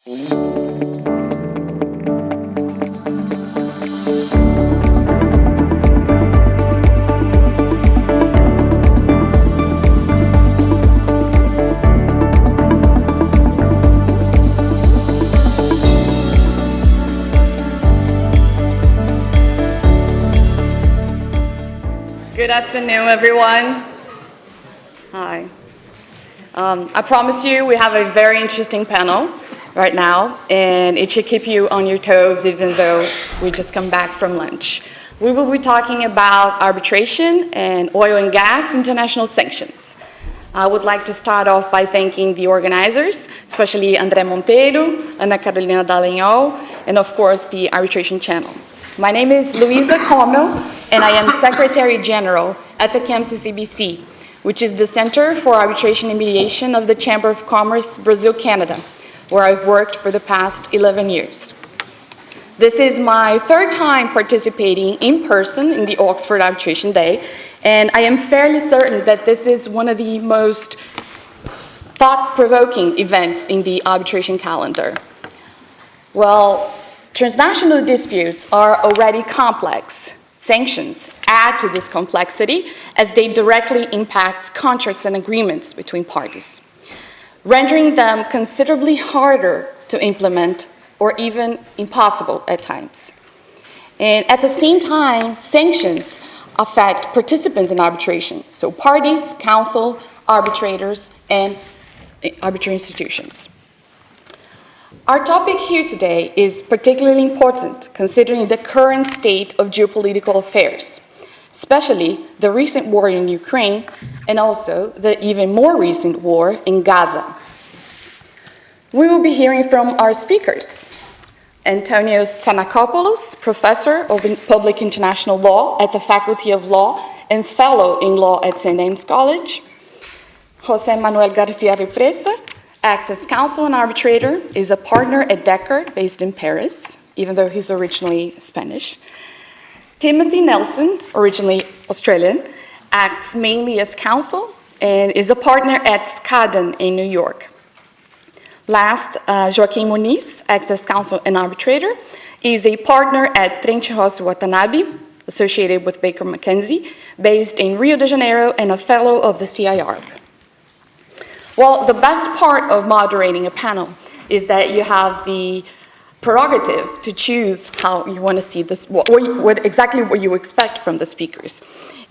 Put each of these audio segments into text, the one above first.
Good afternoon, everyone. Hi. I promise you we have a very interesting panel right now, and it should keep you on your toes even though we just come back from lunch. We will be talking about arbitration and oil and gas international sanctions. I would like to start off by thanking the organizers, especially André Monteiro, Ana Carolina Dallagnol, and of course the arbitration channel. My name is Luiza Kömel, and I am Secretary General at the CAM-CCBC, which is the Center for Arbitration and Mediation of the Chamber of Commerce, Brazil-Canada, where I've worked for the past 11 years. This is my third time participating in person in the Oxford Arbitration Day, and I am fairly certain that this is one of the most thought-provoking events in the arbitration calendar. Well, transnational disputes are already complex. Sanctions add to this complexity as they directly impact contracts and agreements between parties, rendering them considerably harder to implement or even impossible at times. And at the same time, sanctions affect participants in arbitration, so parties, counsel, arbitrators, and arbitral institutions. Our topic here today is particularly important considering the current state of geopolitical affairs, especially the recent war in Ukraine and also the even more recent war in Gaza. We will be hearing from our speakers. Antonios Tzanakopoulos, Professor of Public International Law at the Faculty of Law and Fellow in Law at St. Anne's College. José Manuel García Represa, acts as counsel and arbitrator, is a partner at Deckard, based in Paris, even though he's originally Spanish. Timothy Nelson, originally Australian, acts mainly as counsel and is a partner at Skadden in New York. Last, Joaquim Muniz, acts as counsel and arbitrator, is a partner at Trenchos Watanabe, associated with Baker McKenzie, based in Rio de Janeiro and a fellow of the CIARB. Well, the best part of moderating a panel is that you have the prerogative to choose how you want to see this, exactly what you expect from the speakers.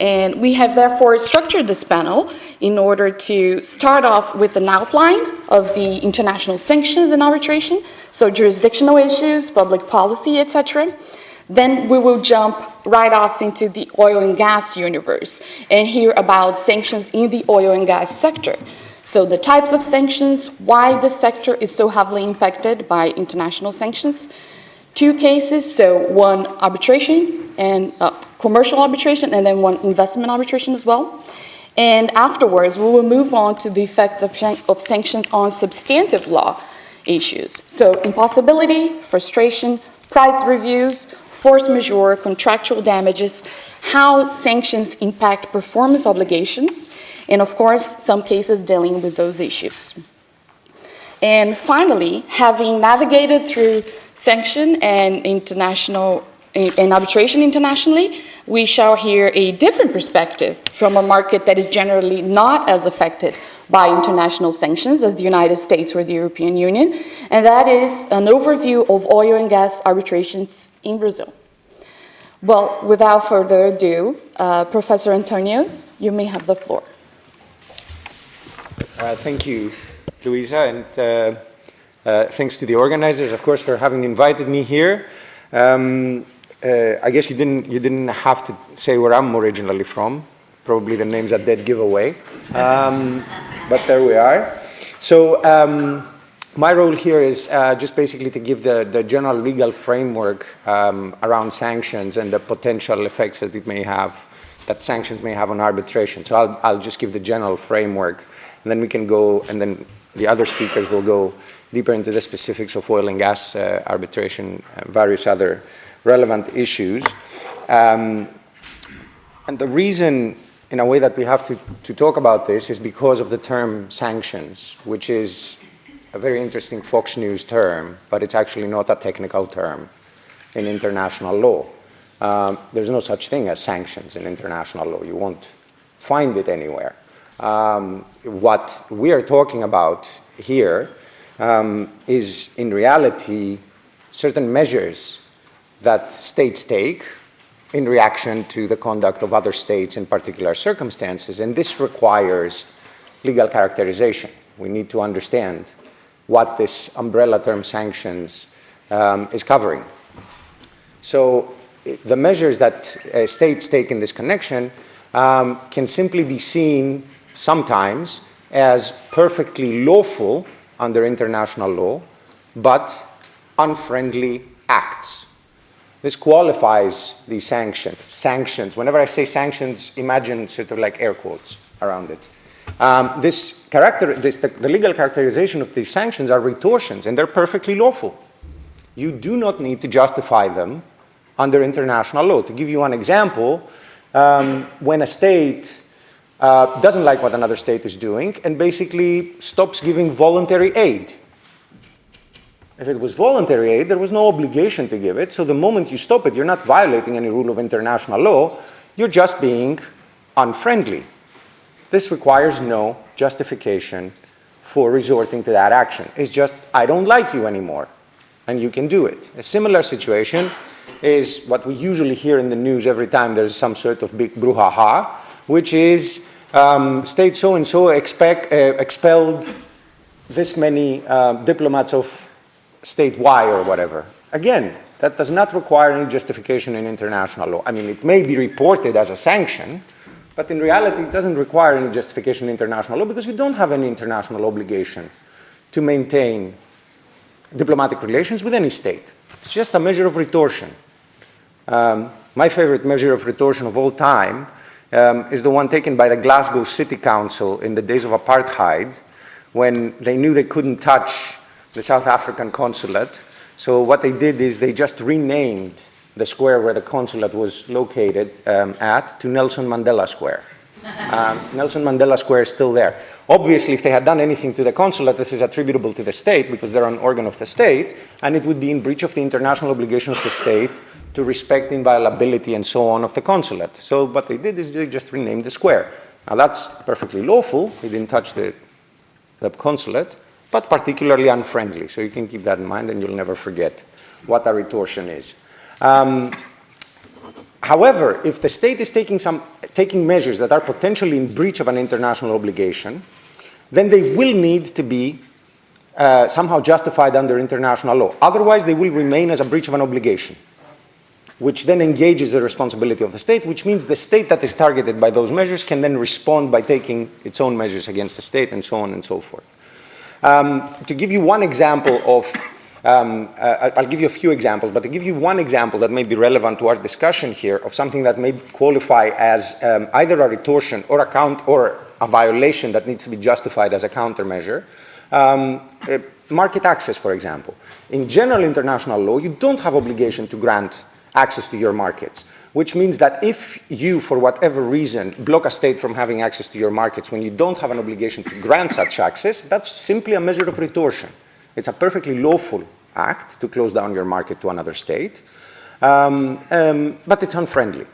And we have therefore structured this panel in order to start off with an outline of the international sanctions and arbitration, so jurisdictional issues, public policy, etc. Then we will jump right off into the oil and gas universe and hear about sanctions in the oil and gas sector. So the types of sanctions, why the sector is so heavily impacted by international sanctions. Two cases, so one arbitration and commercial arbitration, and then one investment arbitration as well. And afterwards, we will move on to the effects of sanctions on substantive law issues. So impossibility, frustration, price reviews, force majeure, contractual damages, how sanctions impact performance obligations, and of course, some cases dealing with those issues. And finally, having navigated through sanction and arbitration internationally, we shall hear a different perspective from a market that is generally not as affected by international sanctions as the United States or the European Union, and that is an overview of oil and gas arbitrations in Brazil. Well, without further ado, Professor Antonios, you may have the floor. Thank you, Luiza, and thanks to the organizers, of course, for having invited me here. I guess you didn't have to say where I'm originally from. Probably the name's a dead giveaway, but there we are. So my role here is just basically to give the general legal framework around sanctions and the potential effects that that sanctions may have on arbitration. So I'll just give the general framework, and then we can go, and then the other speakers will go deeper into the specifics of oil and gas arbitration and various other relevant issues. And the reason, in a way, that we have to talk about this is because of the term sanctions, which is a very interesting Fox News term, but it's actually not a technical term in international law. There's no such thing as sanctions in international law. You won't find it anywhere. What we are talking about here is, in reality, certain measures that states take in reaction to the conduct of other states in particular circumstances, and this requires legal characterization. We need to understand what this umbrella term sanctions is covering. So the measures that states take in this connection can simply be seen sometimes as perfectly lawful under international law, but unfriendly acts. This qualifies the sanction. Sanctions. Whenever I say sanctions, imagine sort of like air quotes around it. The legal characterization of these sanctions are retortions, and they're perfectly lawful. You do not need to justify them under international law. To give you one example, when a state doesn't like what another state is doing and basically stops giving voluntary aid. If it was voluntary aid, there was no obligation to give it, so the moment you stop it, you're not violating any rule of international law, you're just being unfriendly. This requires no justification for resorting to that action. It's just, I don't like you anymore, and you can do it. A similar situation is what we usually hear in the news every time there's some sort of big brouhaha, which is state so-and-so expelled this many diplomats of state Y or whatever. Again, that does not require any justification in international law. I mean, it may be reported as a sanction, but in reality, it doesn't require any justification in international law because you don't have any international obligation to maintain diplomatic relations with any state. It's just a measure of retorsion. My favorite measure of retortion of all time is the one taken by the Glasgow City Council in the days of apartheid, when they knew they couldn't touch the South African consulate. So what they did is they just renamed the square where the consulate was located to Nelson Mandela Square. Nelson Mandela Square is still there. Obviously, if they had done anything to the consulate, this is attributable to the state because they're an organ of the state, and it would be in breach of the international obligation of the state to respect the inviolability and so on of the consulate. So what they did is they just renamed the square. Now that's perfectly lawful. They didn't touch the consulate, but particularly unfriendly. So you can keep that in mind and you'll never forget what a retortion is. However, if the state is taking measures that are potentially in breach of an international obligation, then they will need to be somehow justified under international law. Otherwise, they will remain as a breach of an obligation, which then engages the responsibility of the state, which means the state that is targeted by those measures can then respond by taking its own measures against the state and so on and so forth. To give you one example of I'll give you a few examples, but to give you one example that may be relevant to our discussion here of something that may qualify as either a retortion or a violation that needs to be justified as a countermeasure. Market access, for example. In general international law, you don't have obligation to grant access to your markets, which means that if you, for whatever reason, block a state from having access to your markets when you don't have an obligation to grant such access, that's simply a measure of retortion. It's a perfectly lawful act to close down your market to another state, but it's unfriendly.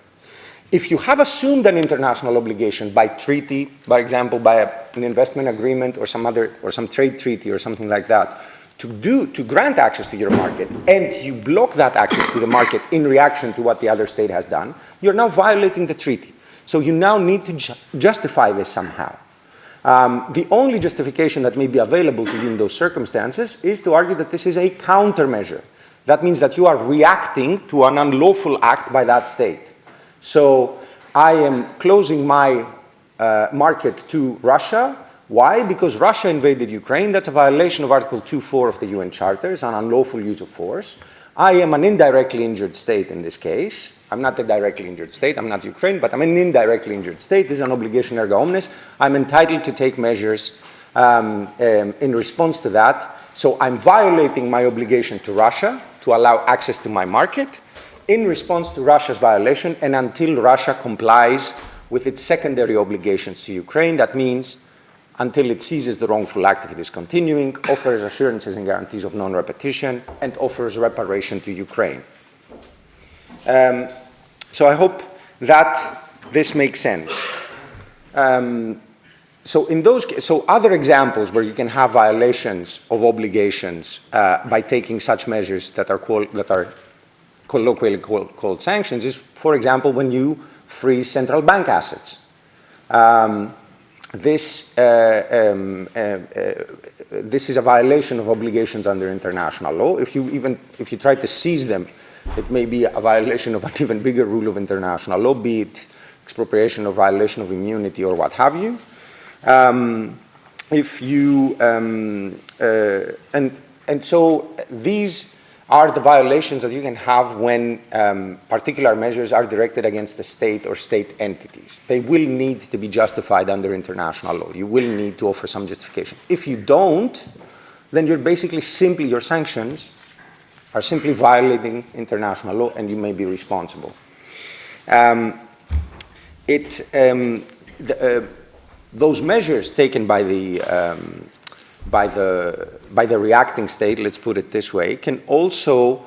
If you have assumed an international obligation by treaty, by example, by an investment agreement or some trade treaty or something like that, to grant access to your market, and you block that access to the market in reaction to what the other state has done, you're now violating the treaty. So you now need to justify this somehow. The only justification that may be available to you in those circumstances is to argue that this is a countermeasure. That means that you are reacting to an unlawful act by that state. So I am closing my market to Russia. Why? Because Russia invaded Ukraine. That's a violation of Article 2.4 of the UN Charter. It's an unlawful use of force. I am an indirectly injured state in this case. I'm not a directly injured state. I'm not Ukraine, but I'm an indirectly injured state. This is an obligation erga omnes. I'm entitled to take measures in response to that. So I'm violating my obligation to Russia to allow access to my market in response to Russia's violation and until Russia complies with its secondary obligations to Ukraine. That means until it seizes the wrongful act if it is continuing, offers assurances and guarantees of non-repetition, and offers reparation to Ukraine. So I hope that this makes sense. So other examples where you can have violations of obligations by taking such measures that are colloquially called sanctions is, for example, when you freeze central bank assets. This is a violation of obligations under international law. If you try to seize them, it may be a violation of an even bigger rule of international law, be it expropriation or violation of immunity or what have you. So these are the violations that you can have when particular measures are directed against the state or state entities. They will need to be justified under international law. You will need to offer some justification. If you don't, then you're basically your sanctions are simply violating international law and you may be responsible. Those measures taken by the reacting state, let's put it this way, can also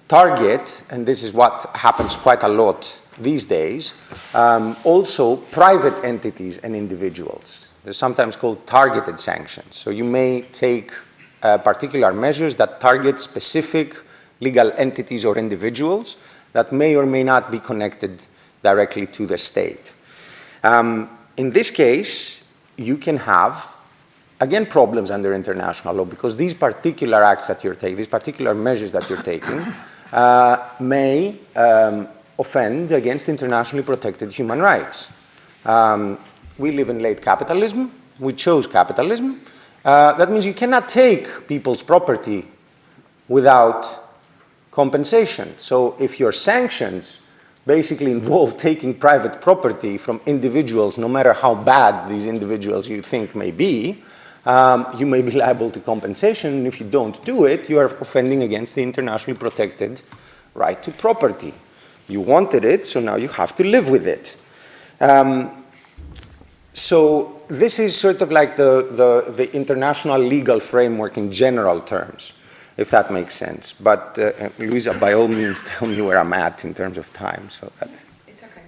target, and this is what happens quite a lot these days, also private entities and individuals. They're sometimes called targeted sanctions. So you may take particular measures that target specific legal entities or individuals that may or may not be connected directly to the state. In this case, you can have, again, problems under international law because these particular acts that you're taking, these particular measures that you're taking, may offend against internationally protected human rights. We live in late capitalism. We chose capitalism. That means you cannot take people's property without compensation. So if your sanctions basically involve taking private property from individuals, no matter how bad these individuals you think may be, you may be liable to compensation. And if you don't do it, you are offending against the internationally protected right to property. You wanted it, so now you have to live with it. So this is sort of like the international legal framework in general terms, if that makes sense. But Luiza, by all means, tell me where I'm at in terms of time. So that's, it's okay.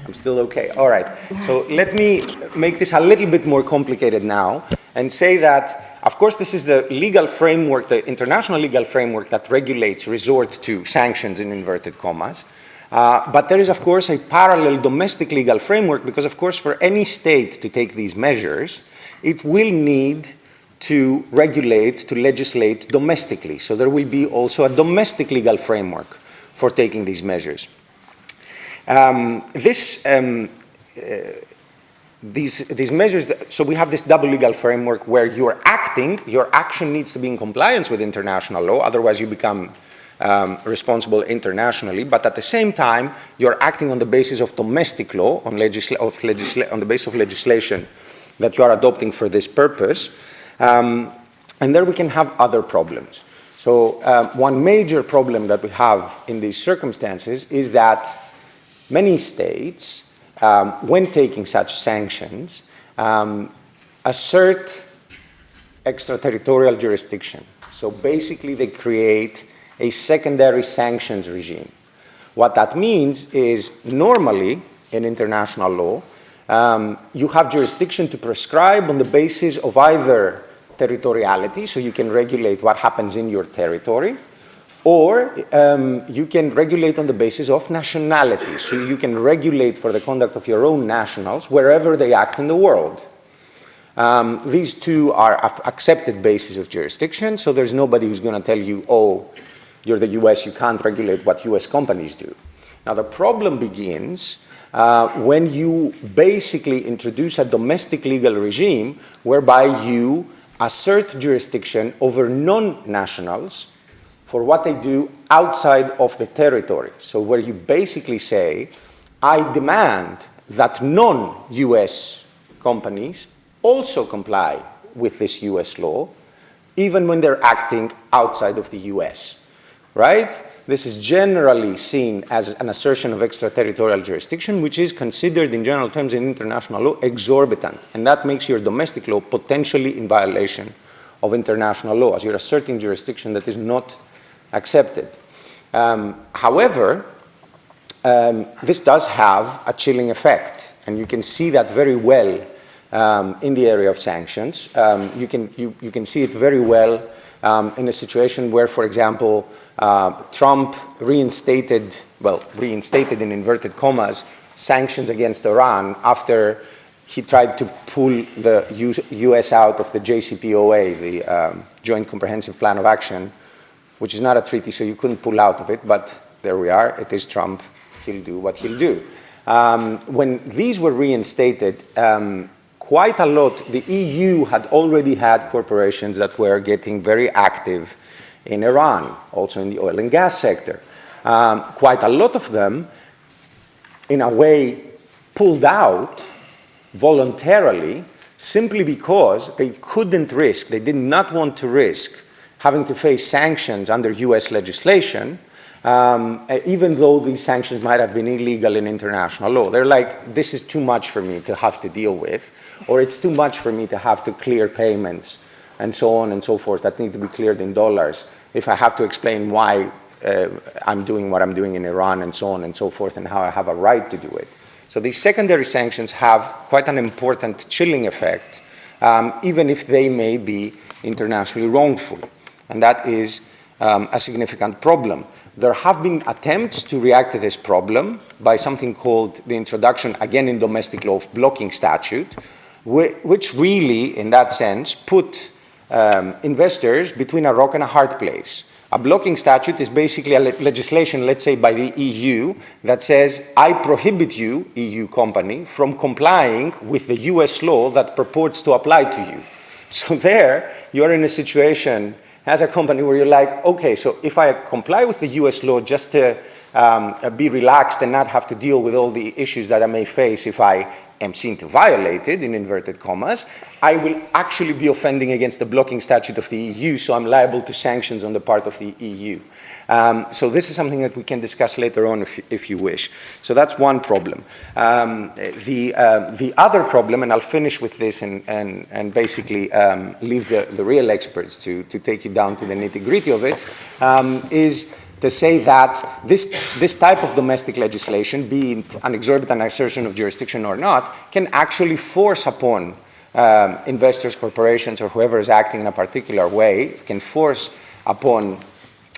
I'm still okay. All right. So let me make this a little bit more complicated now and say that, of course, this is the legal framework, the international legal framework that regulates resort to sanctions in inverted commas. But there is, of course, a parallel domestic legal framework because, of course, for any state to take these measures, it will need to regulate, to legislate domestically. So there will be also a domestic legal framework for taking these measures. These measures, so we have this double legal framework where your action needs to be in compliance with international law, otherwise you become responsible internationally, but at the same time, you're acting on the basis of domestic law, on the basis of legislation that you are adopting for this purpose. And there we can have other problems. So one major problem that we have in these circumstances is that many states, when taking such sanctions, assert extraterritorial jurisdiction. So basically they create a secondary sanctions regime. What that means is normally in international law, you have jurisdiction to prescribe on the basis of either territoriality, so you can regulate what happens in your territory, or you can regulate on the basis of nationality, so you can regulate for the conduct of your own nationals wherever they act in the world. These two are accepted bases of jurisdiction, so there's nobody who's going to tell you, oh, you're the US, you can't regulate what US companies do. Now the problem begins when you basically introduce a domestic legal regime whereby you assert jurisdiction over non-nationals for what they do outside of the territory. So where you basically say, I demand that non-US companies also comply with this US law, even when they're acting outside of the US. right? This is generally seen as an assertion of extraterritorial jurisdiction, which is considered in general terms in international law exorbitant. And that makes your domestic law potentially in violation of international law, as you're asserting jurisdiction that is not accepted. However, this does have a chilling effect, and you can see that very well in the area of sanctions. You can see it very well in a situation where, for example, Trump reinstated in inverted commas, sanctions against Iran after he tried to pull the US out of the JCPOA, the Joint Comprehensive Plan of Action, which is not a treaty, so you couldn't pull out of it, but there we are. It is Trump. He'll do what he'll do. When these were reinstated, quite a lot, the EU had already had corporations that were getting very active in Iran, also in the oil and gas sector. Quite a lot of them, in a way, pulled out voluntarily simply because they couldn't risk, they did not want to risk having to face sanctions under US legislation, even though these sanctions might have been illegal in international law. They're like, this is too much for me to have to deal with, or it's too much for me to have to clear payments and so on and so forth that need to be cleared in dollars if I have to explain why I'm doing what I'm doing in Iran and so on and so forth and how I have a right to do it. So these secondary sanctions have quite an important chilling effect, even if they may be internationally wrongful. And that is a significant problem. There have been attempts to react to this problem by something called the introduction, again in domestic law, of blocking statute, which really, in that sense, put investors between a rock and a hard place. A blocking statute is basically a legislation, let's say, by the EU that says, I prohibit you, EU company, from complying with the US law that purports to apply to you. So there, you're in a situation as a company where you're like, okay, so if I comply with the US law just to be relaxed and not have to deal with all the issues that I may face if I am seen to violate it, in inverted commas, I will actually be offending against the blocking statute of the EU, so I'm liable to sanctions on the part of the EU. So this is something that we can discuss later on if you wish. So that's one problem. The other problem, and I'll finish with this and basically leave the real experts to take you down to the nitty-gritty of it, is to say that this type of domestic legislation, be it an exorbitant assertion of jurisdiction or not, can actually force upon investors, corporations, or whoever is acting in a particular way, can force upon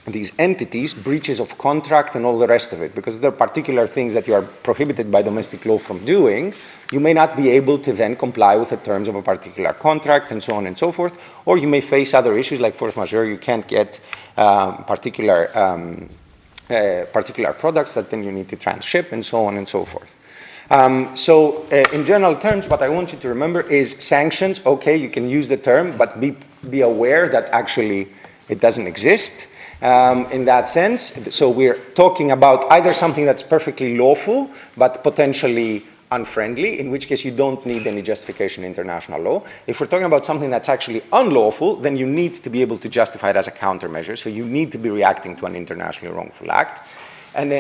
these entities breaches of contract and all the rest of it. Because there are particular things that you are prohibited by domestic law from doing, you may not be able to then comply with the terms of a particular contract and so on and so forth, or you may face other issues like force majeure. You can't get particular products that then you need to transship and so on and so forth. So in general terms, what I want you to remember is sanctions. Okay, you can use the term, but be aware that actually it doesn't exist. In that sense. So we're talking about either something that's perfectly lawful, but potentially unfriendly, in which case you don't need any justification in international law. If we're talking about something that's actually unlawful, then you need to be able to justify it as a countermeasure. So you need to be reacting to an internationally wrongful act. And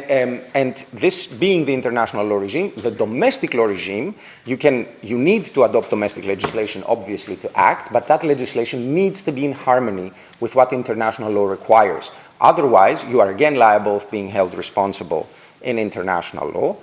this being the international law regime, the domestic law regime, you need to adopt domestic legislation, obviously, to act, but that legislation needs to be in harmony with what international law requires. Otherwise, you are again liable of being held responsible in international law.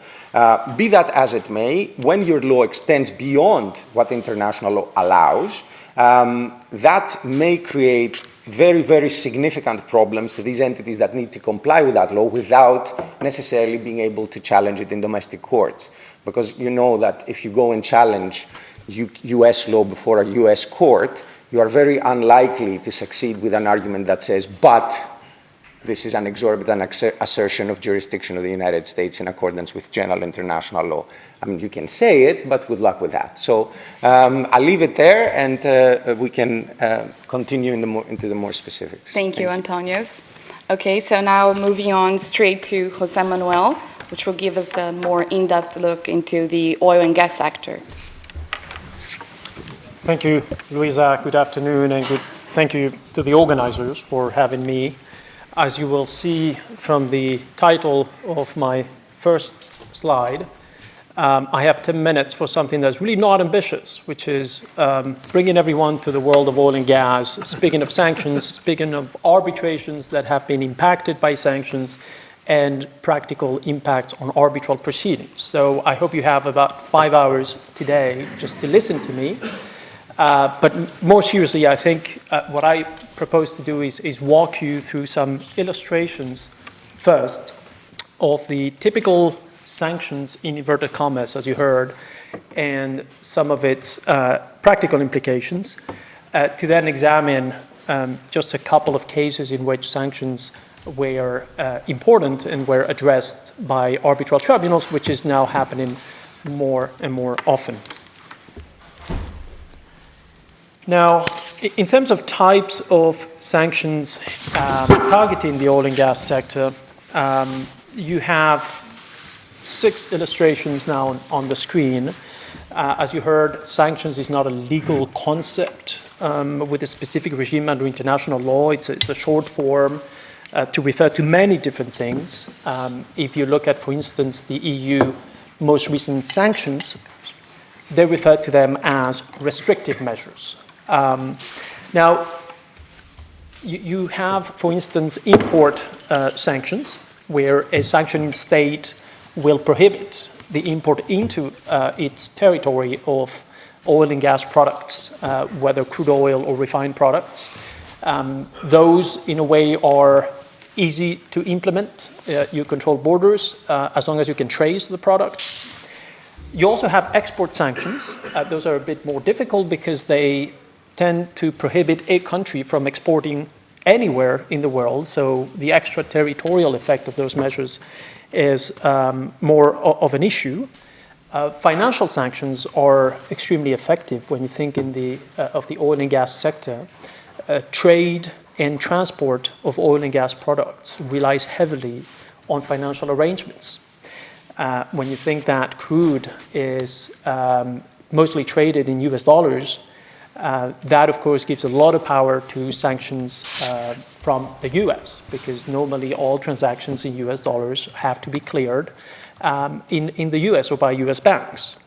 Be that as it may, when your law extends beyond what international law allows, that may create very, very significant problems to these entities that need to comply with that law without necessarily being able to challenge it in domestic courts. Because you know that if you go and challenge US law before a US court, you are very unlikely to succeed with an argument that says, but this is an exorbitant assertion of jurisdiction of the United States in accordance with general international law. I mean, you can say it, but good luck with that. So I'll leave it there, and we can continue into the more specifics. Thank you, Antonios. Okay, so now moving on straight to José Manuel, which will give us a more in-depth look into the oil and gas sector. Thank you, Luiza. Good afternoon, and thank you to the organizers for having me. As you will see from the title of my first slide, I have 10 minutes for something that's really not ambitious, which is bringing everyone to the world of oil and gas, speaking of sanctions, speaking of arbitrations that have been impacted by sanctions, and practical impacts on arbitral proceedings. So I hope you have about 5 hours today just to listen to me. But more seriously, I think what I propose to do is walk you through some illustrations first of the typical sanctions in inverted commas, as you heard, and some of its practical implications, to then examine just a couple of cases in which sanctions were important and were addressed by arbitral tribunals, which is now happening more and more often. Now, in terms of types of sanctions targeting the oil and gas sector, you have 6 illustrations now on the screen. As you heard, sanctions is not a legal concept with a specific regime under international law. It's a short form to refer to many different things. If you look at, for instance, the EU most recent sanctions, they refer to them as restrictive measures. Now, you have, for instance, import sanctions, where a sanctioning state will prohibit the import into its territory of oil and gas products, whether crude oil or refined products. Those, in a way, are easy to implement. You control borders as long as you can trace the products. You also have export sanctions. Those are a bit more difficult because they tend to prohibit a country from exporting anywhere in the world. So the extraterritorial effect of those measures is more of an issue. Financial sanctions are extremely effective when you think of the oil and gas sector. Trade and transport of oil and gas products relies heavily on financial arrangements. When you think that crude is mostly traded in US dollars, that, of course, gives a lot of power to sanctions from the US, because normally all transactions in US dollars have to be cleared in the US or by US banks.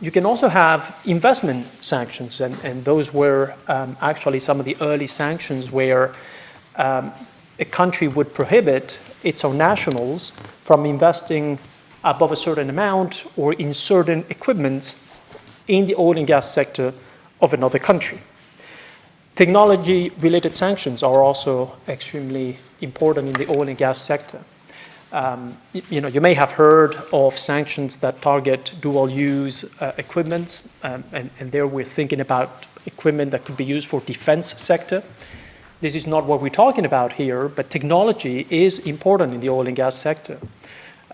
You can also have investment sanctions, and those were actually some of the early sanctions where a country would prohibit its own nationals from investing above a certain amount or in certain equipment in the oil and gas sector of another country. Technology-related sanctions are also extremely important in the oil and gas sector. You may have heard of sanctions that target dual-use equipment, and there we're thinking about equipment that could be used for defense sector. This is not what we're talking about here, but technology is important in the oil and gas sector,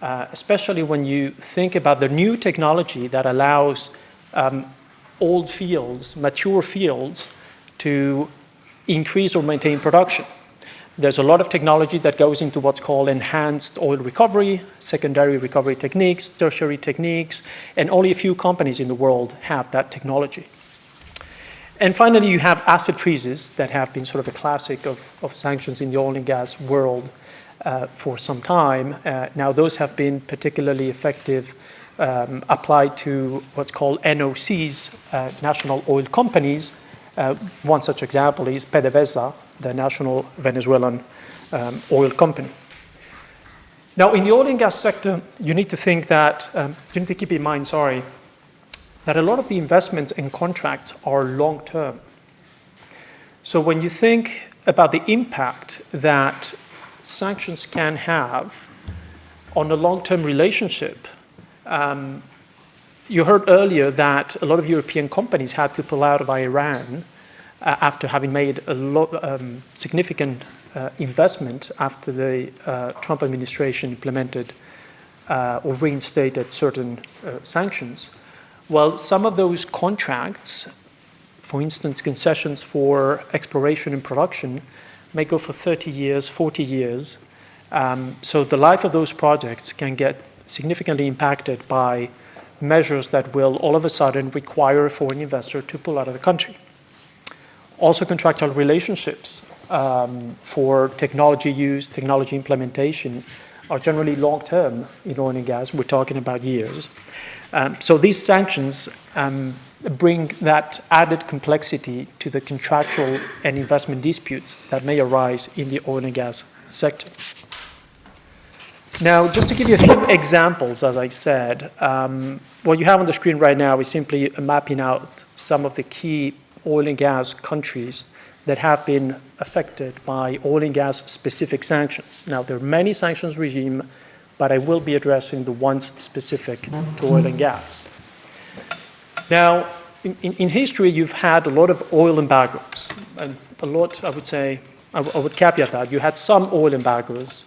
especially when you think about the new technology that allows old fields, mature fields, to increase or maintain production. There's a lot of technology that goes into what's called enhanced oil recovery, secondary recovery techniques, tertiary techniques, and only a few companies in the world have that technology. And finally, you have asset freezes that have been sort of a classic of sanctions in the oil and gas world for some time. Now, those have been particularly effective applied to what's called NOCs, national oil companies. One such example is PDVSA, the national Venezuelan oil company. Now, in the oil and gas sector, you need to think that, you need to keep in mind, that a lot of the investments and contracts are long-term. So when you think about the impact that sanctions can have on a long-term relationship, you heard earlier that a lot of European companies had to pull out of Iran after having made a significant investment after the Trump administration implemented or reinstated certain sanctions. Well, some of those contracts, for instance, concessions for exploration and production, may go for 30 years, 40 years. So the life of those projects can get significantly impacted by measures that will all of a sudden require a foreign investor to pull out of the country. Also contractual relationships for technology use, technology implementation are generally long-term in oil and gas. We're talking about years. So these sanctions bring that added complexity to the contractual and investment disputes that may arise in the oil and gas sector. Now, just to give you a few examples, as I said, what you have on the screen right now is simply mapping out some of the key oil and gas countries that have been affected by oil and gas specific sanctions. Now, there are many sanctions regime, but I will be addressing the ones specific to oil and gas. Now, in history, you've had a lot of oil embargoes, and a lot, I would say, I would caveat that. You had some oil embargoes.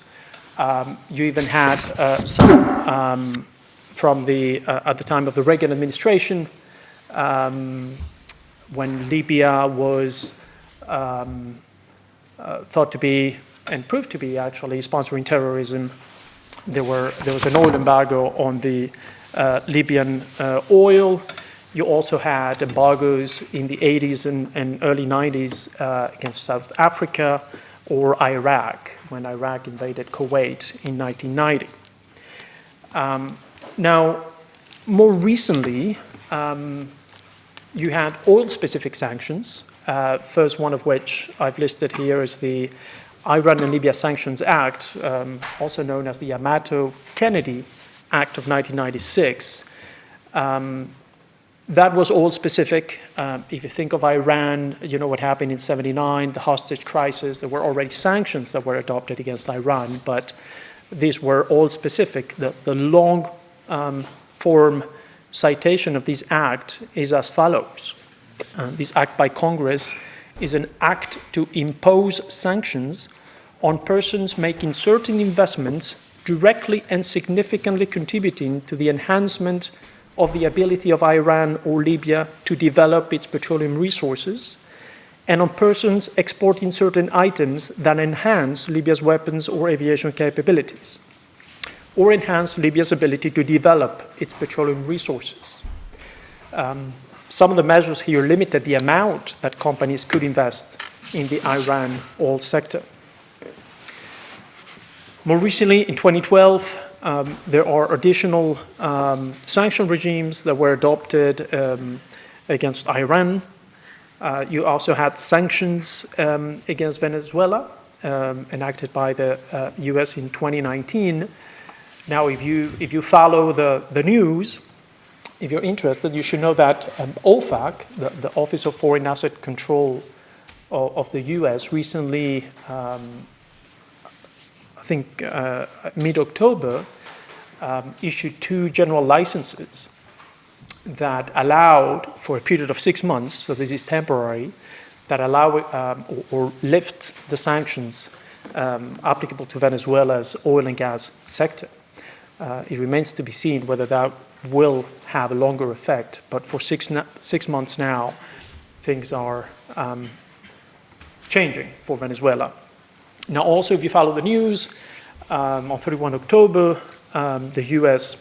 You even had some from at the time of the Reagan administration, when Libya was thought to be, and proved to be actually, sponsoring terrorism. There was an oil embargo on the Libyan oil. You also had embargoes in the 80s and early 90s against South Africa or Iraq, when Iraq invaded Kuwait in 1990. Now, more recently, you had oil-specific sanctions. First one of which I've listed here is the Iran and Libya Sanctions Act, also known as the Amato-Kennedy Act of 1996. That was oil-specific. If you think of Iran, you know what happened in '79, the hostage crisis. There were already sanctions that were adopted against Iran, but these were oil-specific. The long-form citation of this act is as follows. This act by Congress is an act to impose sanctions on persons making certain investments directly and significantly contributing to the enhancement of the ability of Iran or Libya to develop its petroleum resources, and on persons exporting certain items that enhance Libya's weapons or aviation capabilities, or enhance Libya's ability to develop its petroleum resources. Some of the measures here limited the amount that companies could invest in the Iran oil sector. More recently, in 2012, there are additional sanction regimes that were adopted against Iran. You also had sanctions against Venezuela, enacted by the US in 2019. Now, if you follow the news, if you're interested, you should know that OFAC, the Office of Foreign Asset Control of the US, recently, I think mid-October, issued 2 general licenses that allowed, for a period of 6 months, so this is temporary, that allow or lift the sanctions applicable to Venezuela's oil and gas sector. It remains to be seen whether that will have a longer effect, but for 6 months now, things are changing for Venezuela. Now, also, if you follow the news, on 31 October, the US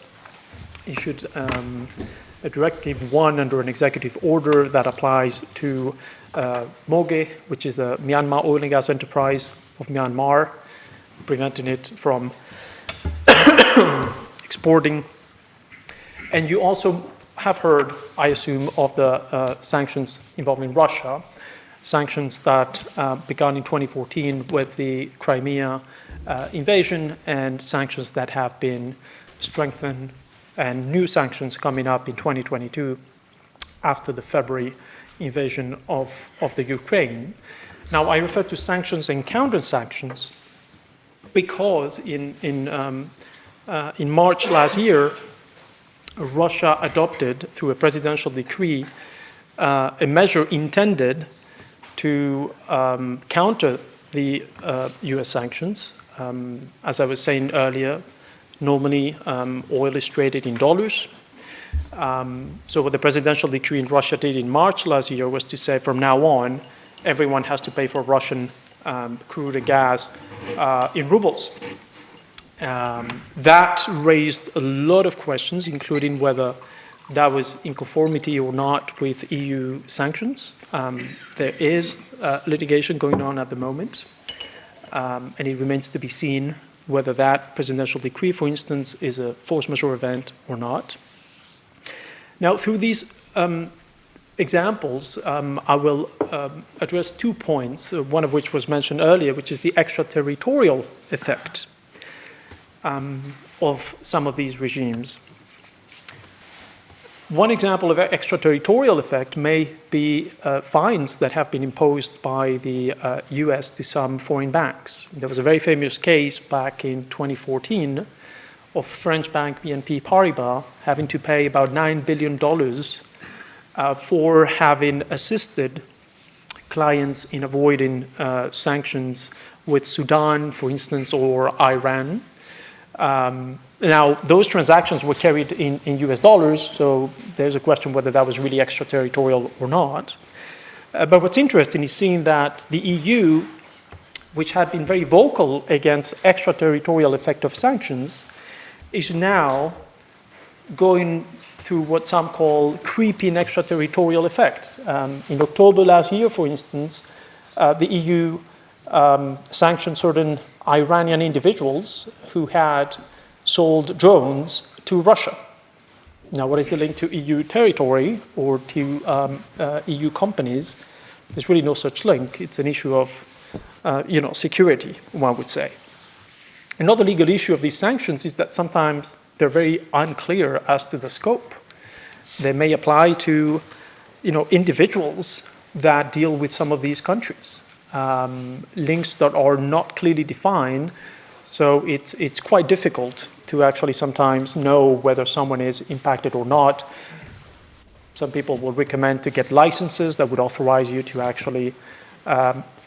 issued a Directive 1 under an executive order that applies to MOGE, which is the Myanmar Oil and Gas Enterprise of Myanmar, preventing it from exporting. And you also have heard, I assume, of the sanctions involving Russia, sanctions that began in 2014 with the Crimea invasion, and sanctions that have been strengthened, and new sanctions coming up in 2022 after the February invasion of the Ukraine. Now, I refer to sanctions and counter-sanctions because in March last year, Russia adopted, through a presidential decree, a measure intended to counter the US sanctions. As I was saying earlier, normally oil is traded in dollars. So what the presidential decree in Russia did in March last year was to say from now on, everyone has to pay for Russian crude and gas in rubles. That raised a lot of questions, including whether that was in conformity or not with EU sanctions. There is litigation going on at the moment, and it remains to be seen whether that presidential decree, for instance, is a force majeure event or not. Now, through these examples, I will address 2 points, one of which was mentioned earlier, which is the extraterritorial effect of some of these regimes. One example of extraterritorial effect may be fines that have been imposed by the US to some foreign banks. There was a very famous case back in 2014 of French bank BNP Paribas having to pay about $9 billion for having assisted clients in avoiding sanctions with Sudan, for instance, or Iran. Now, those transactions were carried in US dollars, so there's a question whether that was really extraterritorial or not. But what's interesting is seeing that the EU, which had been very vocal against extraterritorial effect of sanctions, is now going through what some call creeping extraterritorial effects. In October last year, for instance, the EU sanctioned certain Iranian individuals who had sold drones to Russia. Now, what is the link to EU territory or to EU companies? There's really no such link. It's an issue of, security, one would say. Another legal issue of these sanctions is that sometimes they're very unclear as to the scope. They may apply to, individuals that deal with some of these countries. Links that are not clearly defined, so it's quite difficult to actually sometimes know whether someone is impacted or not. Some people will recommend to get licenses that would authorize you to actually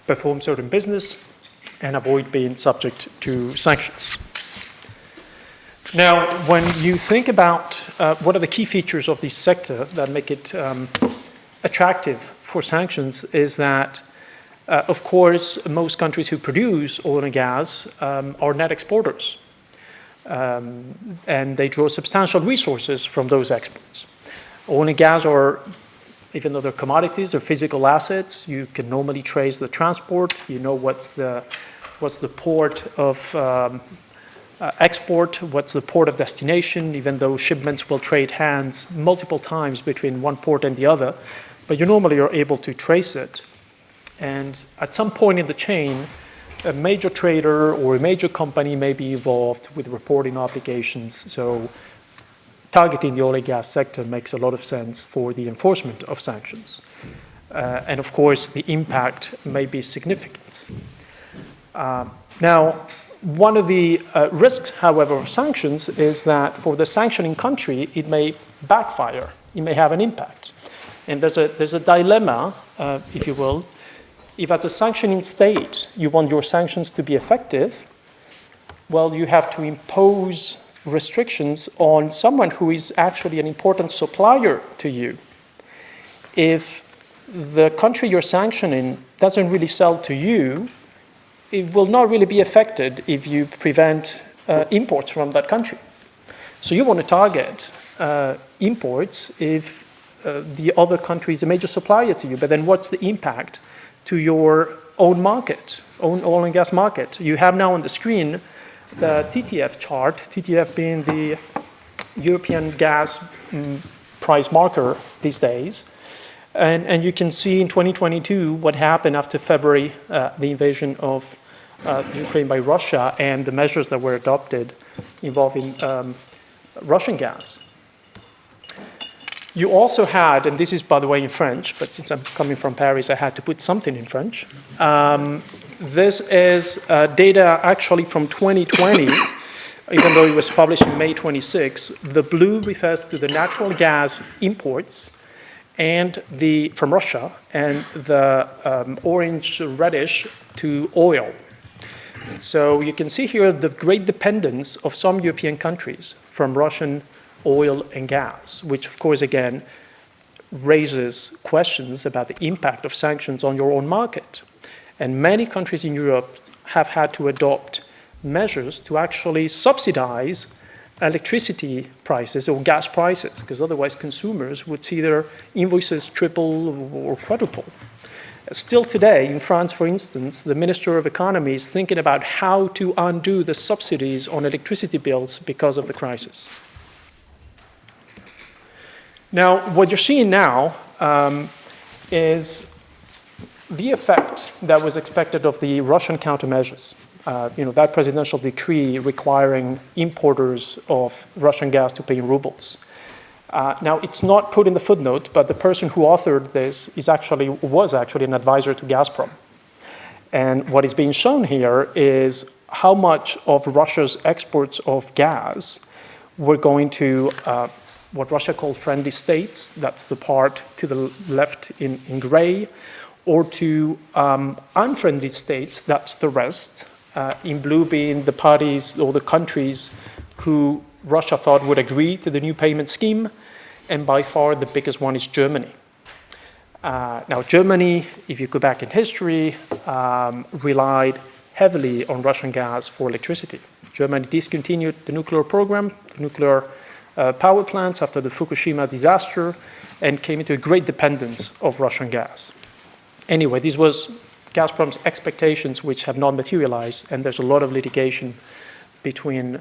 perform certain business and avoid being subject to sanctions. Now, when you think about what are the key features of this sector that make it attractive for sanctions is that of course, most countries who produce oil and gas are net exporters, and they draw substantial resources from those exports. Oil and gas are, even though they're commodities, they're physical assets. You can normally trace the transport. You know what's the port of export, what's the port of destination, even though shipments will trade hands multiple times between one port and the other, but you normally are able to trace it. And at some point in the chain, a major trader or a major company may be involved with reporting obligations. So targeting the oil and gas sector makes a lot of sense for the enforcement of sanctions. And of course, the impact may be significant. Now, one of the risks, however, of sanctions is that for the sanctioning country, it may backfire. It may have an impact. And there's a dilemma, if you will. If as a sanctioning state you want your sanctions to be effective, well, you have to impose restrictions on someone who is actually an important supplier to you. If the country you're sanctioning doesn't really sell to you, it will not really be affected if you prevent imports from that country. So you want to target imports if the other country is a major supplier to you, but then what's the impact to your own market, own oil and gas market? You have now on the screen the TTF chart, TTF being the European gas price marker these days. And you can see in 2022 what happened after February, the invasion of Ukraine by Russia and the measures that were adopted involving Russian gas. You also had, and this is, by the way, in French, but since I'm coming from Paris, I had to put something in French. This is data actually from 2020, even though it was published in May 26. The blue refers to the natural gas imports and from Russia, and the orange reddish to oil. So you can see here the great dependence of some European countries from Russian oil and gas, which of course again raises questions about the impact of sanctions on your own market. And many countries in Europe have had to adopt measures to actually subsidize electricity prices or gas prices, because otherwise consumers would see their invoices triple or quadruple. Still today, in France, for instance, the Minister of Economy is thinking about how to undo the subsidies on electricity bills because of the crisis. Now, what you're seeing now is the effect that was expected of the Russian countermeasures. That presidential decree requiring importers of Russian gas to pay in rubles. Now, it's not put in the footnote, but the person who authored this was actually an advisor to Gazprom. And what is being shown here is how much of Russia's exports of gas were going to what Russia called friendly states, that's the part to the left in gray, or to unfriendly states, that's the rest, in blue being the parties or the countries who Russia thought would agree to the new payment scheme, and by far the biggest one is Germany. Now, Germany, if you go back in history, relied heavily on Russian gas for electricity. Germany discontinued the nuclear program, the nuclear power plants after the Fukushima disaster, and came into a great dependence of Russian gas. Anyway, this was Gazprom's expectations, which have not materialized, and there's a lot of litigation between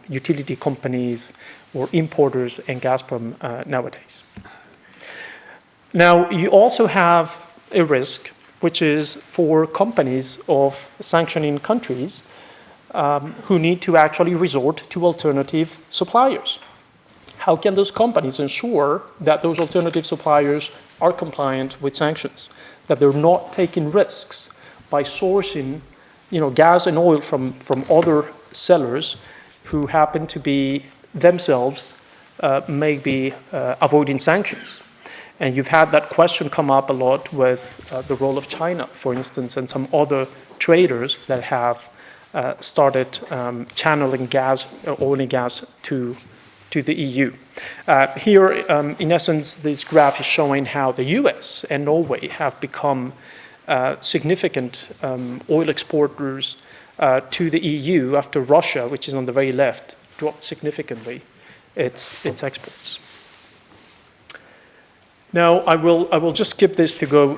utility companies or importers and Gazprom nowadays. Now, you also have a risk, which is for companies of sanctioning countries who need to actually resort to alternative suppliers. How can those companies ensure that those alternative suppliers are compliant with sanctions, that they're not taking risks by sourcing gas and oil from other sellers who happen to be themselves maybe avoiding sanctions? And you've had that question come up a lot with the role of China, for instance, and some other traders that have started channeling gas, oil and gas to the EU. Here, in essence, this graph is showing how the US and Norway have become significant oil exporters to the EU after Russia, which is on the very left, dropped significantly its exports. Now, I will just skip this to go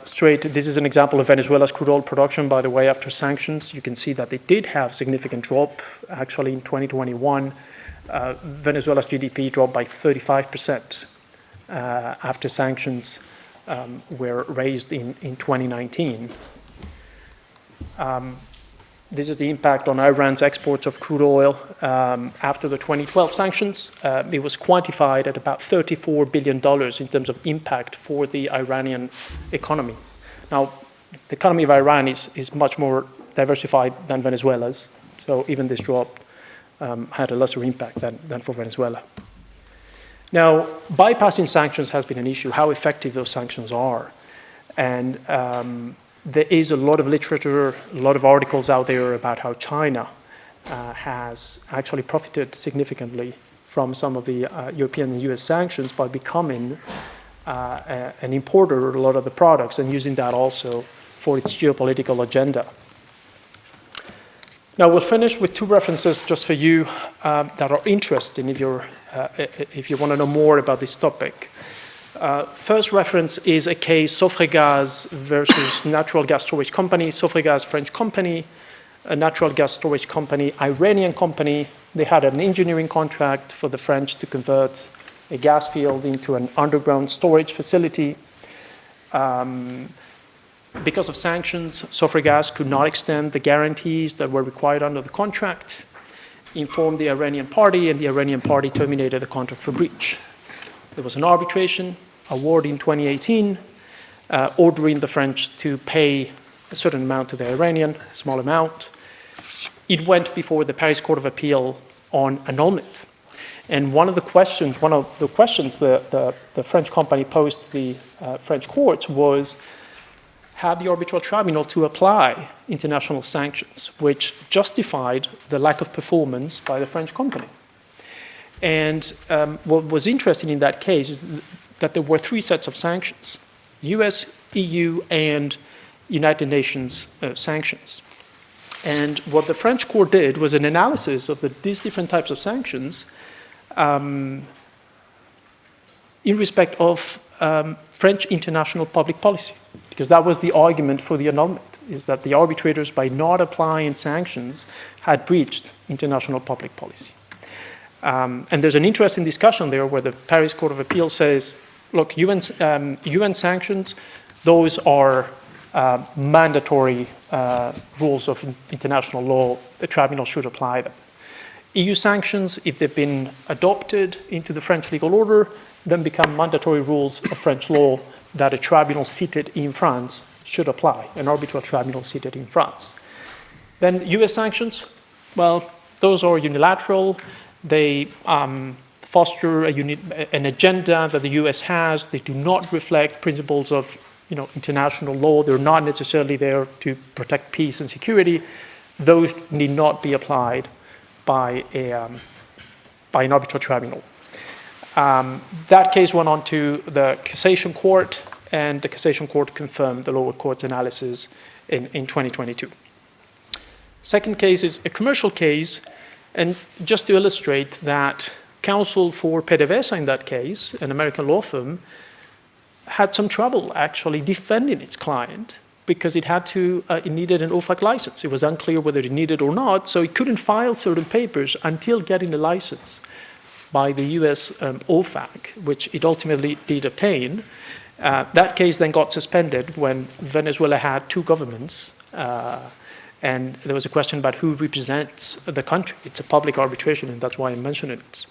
straight. This is an example of Venezuela's crude oil production, by the way, after sanctions. You can see that they did have significant drop. Actually, in 2021, Venezuela's GDP dropped by 35% after sanctions were raised in 2019. This is the impact on Iran's exports of crude oil after the 2012 sanctions. It was quantified at about $34 billion in terms of impact for the Iranian economy. Now, the economy of Iran is much more diversified than Venezuela's, so even this drop had a lesser impact than for Venezuela. Now, bypassing sanctions has been an issue, how effective those sanctions are. And there is a lot of literature, a lot of articles out there about how China has actually profited significantly from some of the European and US sanctions by becoming an importer of a lot of the products and using that also for its geopolitical agenda. Now, we'll finish with two references just for you that are interesting if you want to know more about this topic. First reference is a case, Sofregaz versus Natural Gas Storage Company. Sofregaz, French company, a natural gas storage company, Iranian company. They had an engineering contract for the French to convert a gas field into an underground storage facility. Because of sanctions, Sofregaz could not extend the guarantees that were required under the contract, informed the Iranian party, and the Iranian party terminated the contract for breach. There was an arbitration award in 2018, ordering the French to pay a certain amount to the Iranian, a small amount. It went before the Paris Court of Appeal on annulment. And one of the questions the French company posed to the French courts was, had the arbitral tribunal to apply international sanctions, which justified the lack of performance by the French company. And what was interesting in that case is that there were three sets of sanctions: US, EU, and United Nations sanctions. And what the French court did was an analysis of these different types of sanctions in respect of French international public policy, because that was the argument for the annulment, is that the arbitrators, by not applying sanctions, had breached international public policy. And there's an interesting discussion there where the Paris Court of Appeal says, look, UN sanctions, those are mandatory rules of international law. The tribunal should apply them. EU sanctions, if they've been adopted into the French legal order, then become mandatory rules of French law that a tribunal seated in France should apply, an arbitral tribunal seated in France. Then US sanctions, well, those are unilateral. They foster an agenda that the US has. They do not reflect principles of international law. They're not necessarily there to protect peace and security. Those need not be applied by an arbitral tribunal. That case went on to the Cassation Court, and the Cassation Court confirmed the lower court's analysis in 2022. Second case is a commercial case, and just to illustrate that counsel for PDVSA in that case, an American law firm, had some trouble actually defending its client because it needed an OFAC license. It was unclear whether it needed or not, so it couldn't file certain papers until getting the license by the US OFAC, which it ultimately did obtain. That case then got suspended when Venezuela had two governments, and there was a question about who represents the country. It's a public arbitration, and that's why I'm mentioning it.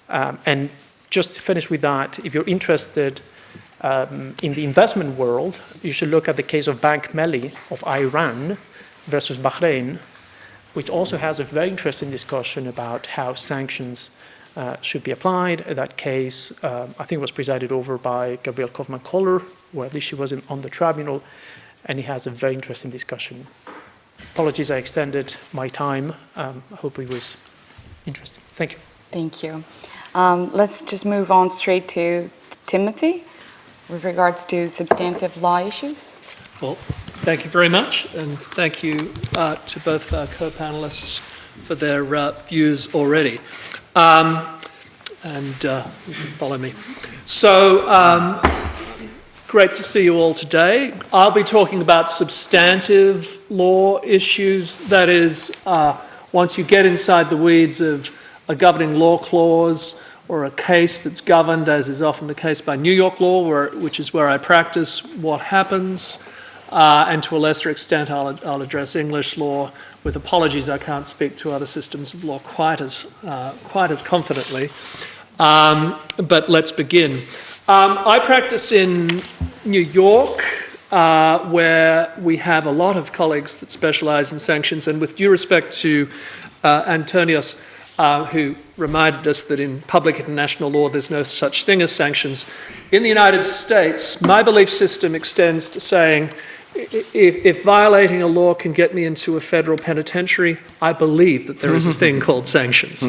And just to finish with that, if you're interested in the investment world, you should look at the case of Bank Melli of Iran versus Bahrain, which also has a very interesting discussion about how sanctions should be applied. That case, I think, was presided over by Gabrielle Kaufman-Koller, or at least she was on the tribunal, and he has a very interesting discussion. Apologies, I extended my time. I hope it was interesting. Thank you. Thank you. Let's just move on straight to Timothy with regards to substantive law issues. Well, thank you very much, and thank you to both our co-panelists for their views already. And you can follow me. So, great to see you all today. I'll be talking about substantive law issues. That is, once you get inside the weeds of a governing law clause or a case that's governed, as is often the case by New York law, which is where I practice, what happens. And to a lesser extent, I'll address English law. With apologies, I can't speak to other systems of law quite as confidently. But let's begin. I practice in New York, where we have a lot of colleagues that specialize in sanctions. And with due respect to Antonios, who reminded us that in public international law there's no such thing as sanctions, in the United States, my belief system extends to saying, if violating a law can get me into a federal penitentiary, I believe that there is a thing called sanctions.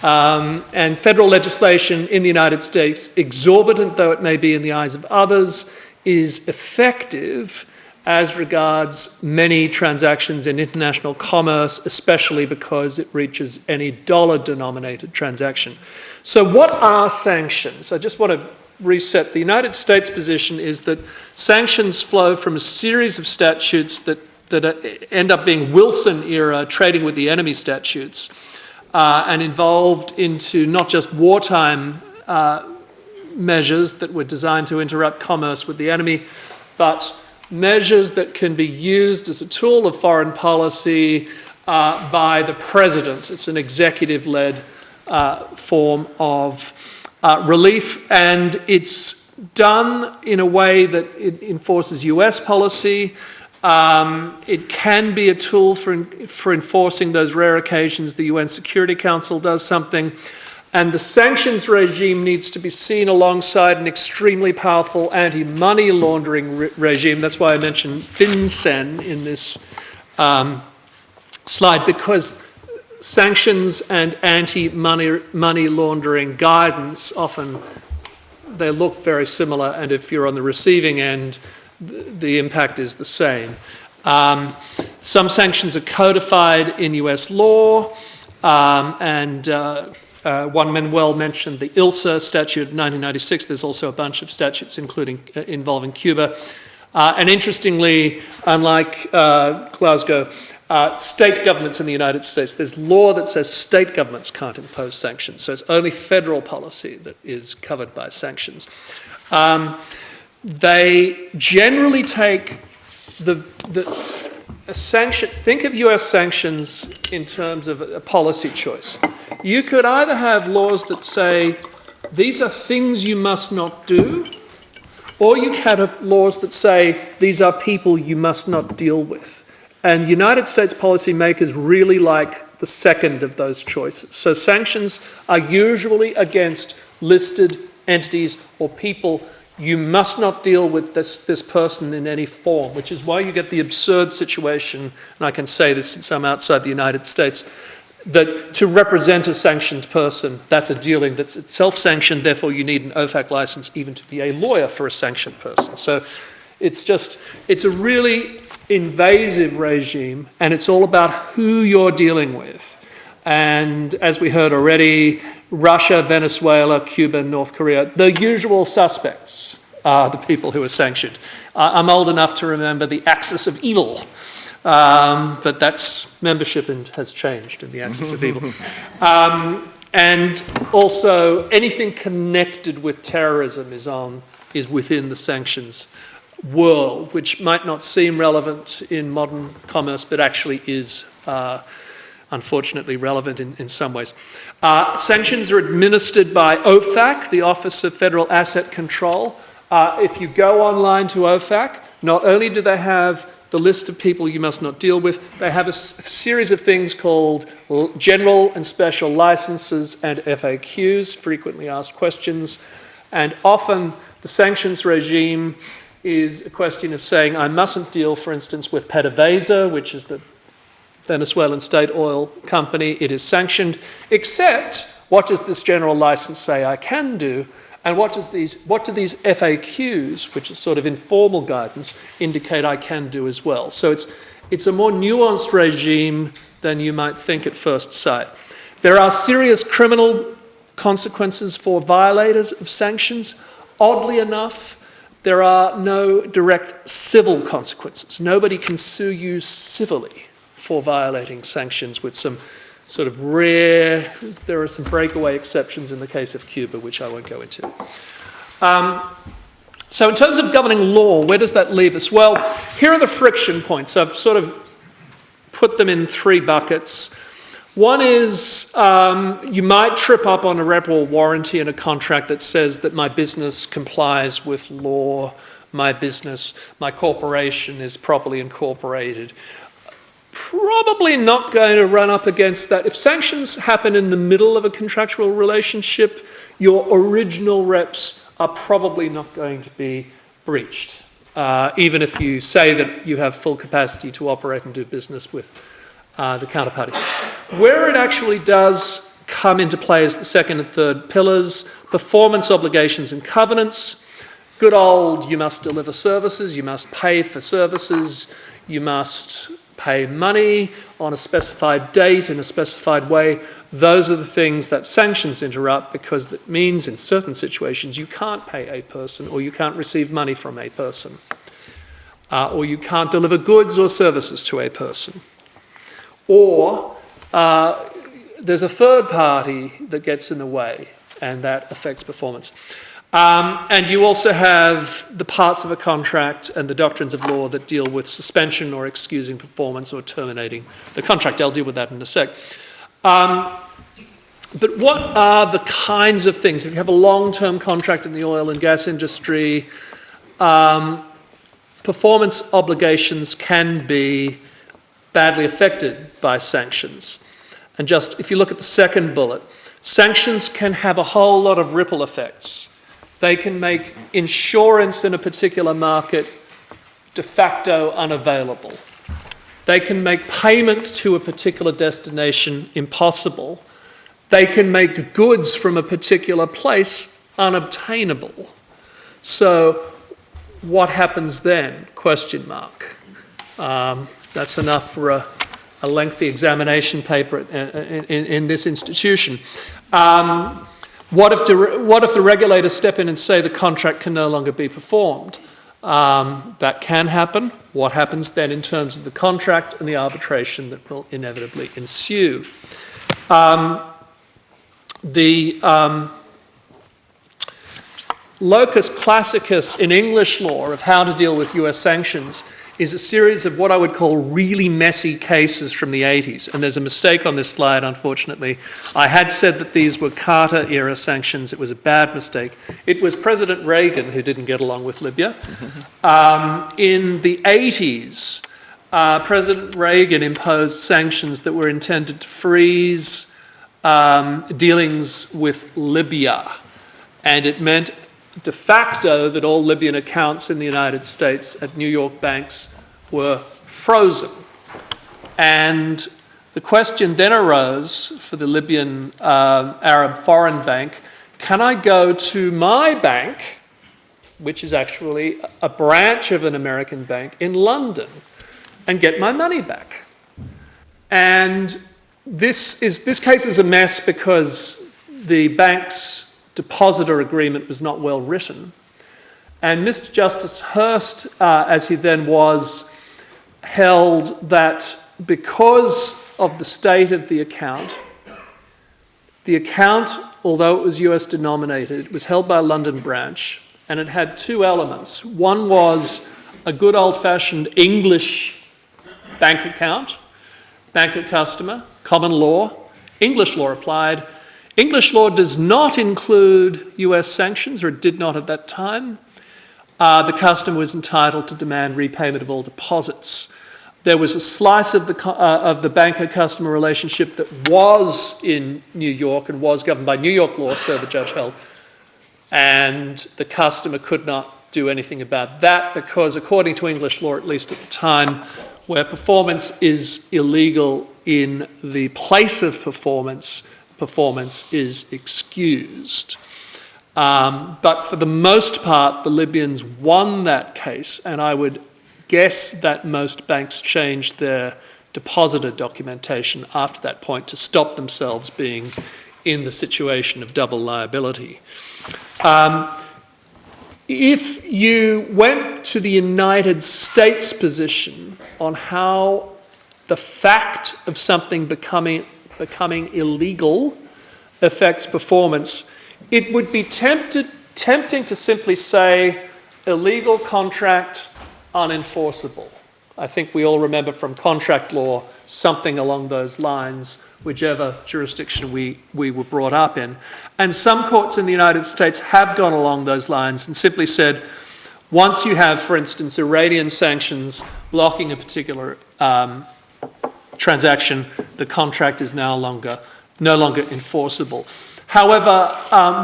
And federal legislation in the United States, exorbitant though it may be in the eyes of others, is effective as regards many transactions in international commerce, especially because it reaches any dollar-denominated transaction. So what are sanctions? I just want to reset. The United States position is that sanctions flow from a series of statutes that end up being Wilson-era trading with the enemy statutes and involved into not just wartime measures that were designed to interrupt commerce with the enemy, but measures that can be used as a tool of foreign policy by the president. It's an executive-led form of relief, and it's done in a way that it enforces US policy. It can be a tool for enforcing those rare occasions the UN Security Council does something. And the sanctions regime needs to be seen alongside an extremely powerful anti-money laundering regime. That's why I mentioned FinCEN in this slide, because sanctions and anti-money laundering guidance often, they look very similar, and if you're on the receiving end, the impact is the same. Some sanctions are codified in US law, Juan Manuel mentioned the ILSA statute of 1996. There's also a bunch of statutes involving Cuba. And interestingly, unlike Glasgow, state governments in the United States, there's law that says state governments can't impose sanctions. So it's only federal policy that is covered by sanctions. They generally take a sanction. Think of US sanctions in terms of a policy choice. You could either have laws that say, these are things you must not do, or you can have laws that say, these are people you must not deal with. And United States policymakers really like the second of those choices. So sanctions are usually against listed entities or people. You must not deal with this person in any form, which is why you get the absurd situation, and I can say this since I'm outside the United States, that to represent a sanctioned person, that's a dealing that's itself sanctioned, therefore you need an OFAC license even to be a lawyer for a sanctioned person. So it's a really invasive regime, and it's all about who you're dealing with. And as we heard already, Russia, Venezuela, Cuba, North Korea, the usual suspects are the people who are sanctioned. I'm old enough to remember the axis of evil, but that's membership has changed in the axis of evil. And also anything connected with terrorism is within the sanctions world, which might not seem relevant in modern commerce, but actually is unfortunately relevant in some ways. Sanctions are administered by OFAC, the Office of Federal Asset Control. If you go online to OFAC, not only do they have the list of people you must not deal with, they have a series of things called general and special licenses and FAQs, frequently asked questions, and often the sanctions regime is a question of saying, I mustn't deal, for instance, with PDVSA, which is the Venezuelan state oil company. It is sanctioned, except what does this general license say I can do, and what do these FAQs, which is sort of informal guidance, indicate I can do as well. So it's a more nuanced regime than you might think at first sight. There are serious criminal consequences for violators of sanctions. Oddly enough, there are no direct civil consequences. Nobody can sue you civilly for violating sanctions, with some sort of there are some breakaway exceptions in the case of Cuba, which I won't go into. So in terms of governing law, where does that leave us? Well, here are the friction points. I've sort of put them in three buckets. One is you might trip up on a rep or warranty in a contract that says that my business complies with law, my corporation is properly incorporated. Probably not going to run up against that. If sanctions happen in the middle of a contractual relationship, your original reps are probably not going to be breached, even if you say that you have full capacity to operate and do business with the counterparty. Where it actually does come into play is the second and third pillars: performance obligations and covenants. Good old, you must deliver services, you must pay for services, you must pay money on a specified date in a specified way. Those are the things that sanctions interrupt, because that means in certain situations you can't pay a person, or you can't receive money from a person, or you can't deliver goods or services to a person. Or there's a third party that gets in the way, and that affects performance. And you also have the parts of a contract and the doctrines of law that deal with suspension or excusing performance or terminating the contract. I'll deal with that in a sec. But what are the kinds of things? If you have a long-term contract in the oil and gas industry, performance obligations can be badly affected by sanctions. And just if you look at the second bullet, sanctions can have a whole lot of ripple effects. They can make insurance in a particular market de facto unavailable. They can make payment to a particular destination impossible. They can make goods from a particular place unobtainable. So what happens then? Question mark. That's enough for a lengthy examination paper in this institution. What if the regulators step in and say the contract can no longer be performed? That can happen. What happens then in terms of the contract and the arbitration that will inevitably ensue? The locus classicus in English law of how to deal with US sanctions is a series of what I would call really messy cases from the 80s. And there's a mistake on this slide, unfortunately. I had said that these were Carter-era sanctions. It was a bad mistake. It was President Reagan who didn't get along with Libya. In the 80s, President Reagan imposed sanctions that were intended to freeze dealings with Libya. And it meant de facto that all Libyan accounts in the United States at New York banks were frozen. And the question then arose for the Libyan Arab Foreign Bank, can I go to my bank, which is actually a branch of an American bank in London, and get my money back? And this case is a mess because the bank's depositor agreement was not well written. And Mr. Justice Hurst, as he then was, held that because of the state of the account, although it was US denominated, it was held by a London branch, and it had two elements. One was a good old-fashioned English bank account, banker customer, common law, English law applied. English law does not include US sanctions, or it did not at that time. The customer was entitled to demand repayment of all deposits. There was a slice of the banker-customer relationship that was in New York and was governed by New York law, so the judge held. And the customer could not do anything about that because, according to English law, at least at the time, where performance is illegal in the place of performance is excused. But for the most part, the Libyans won that case, and I would guess that most banks changed their depositor documentation after that point to stop themselves being in the situation of double liability. If you went to the United States position on how the fact of something becoming illegal affects performance, it would be tempting to simply say illegal contract, unenforceable. I think we all remember from contract law something along those lines, whichever jurisdiction we were brought up in. And some courts in the United States have gone along those lines and simply said, once you have, for instance, Iranian sanctions blocking a particular transaction, the contract is no longer enforceable. However,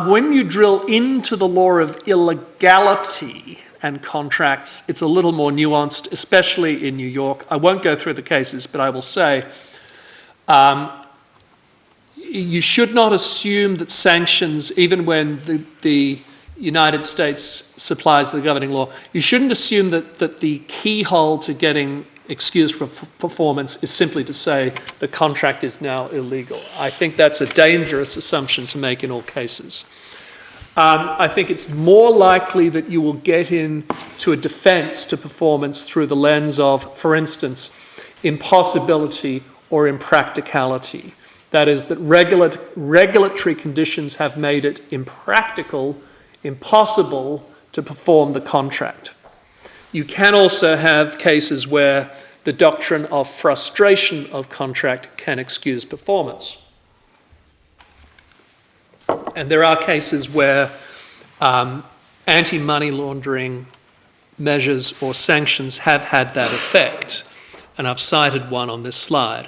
when you drill into the law of illegality and contracts, it's a little more nuanced, especially in New York. I won't go through the cases, but I will say you should not assume that sanctions, even when the United States supplies the governing law, you shouldn't assume that the keyhole to getting excused for performance is simply to say the contract is now illegal. I think that's a dangerous assumption to make in all cases. I think it's more likely that you will get into a defense to performance through the lens of, for instance, impossibility or impracticality. That is, that regulatory conditions have made it impractical, impossible to perform the contract. You can also have cases where the doctrine of frustration of contract can excuse performance. And there are cases where anti-money laundering measures or sanctions have had that effect. And I've cited one on this slide.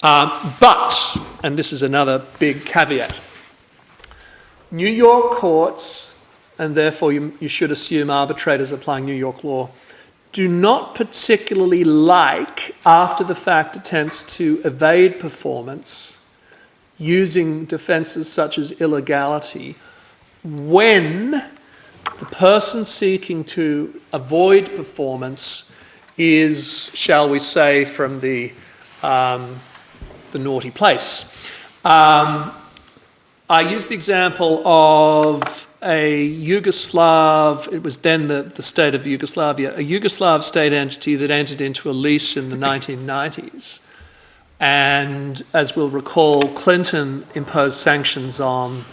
But, and this is another big caveat, New York courts, and therefore you should assume arbitrators applying New York law, do not particularly like after-the-fact attempts to evade performance using defenses such as illegality when the person seeking to avoid performance is, shall we say, from the naughty place. I use the example of a Yugoslav, it was then the state of Yugoslavia, a Yugoslav state entity that entered into a lease in the 1990s. And as we'll recall, Clinton imposed sanctions on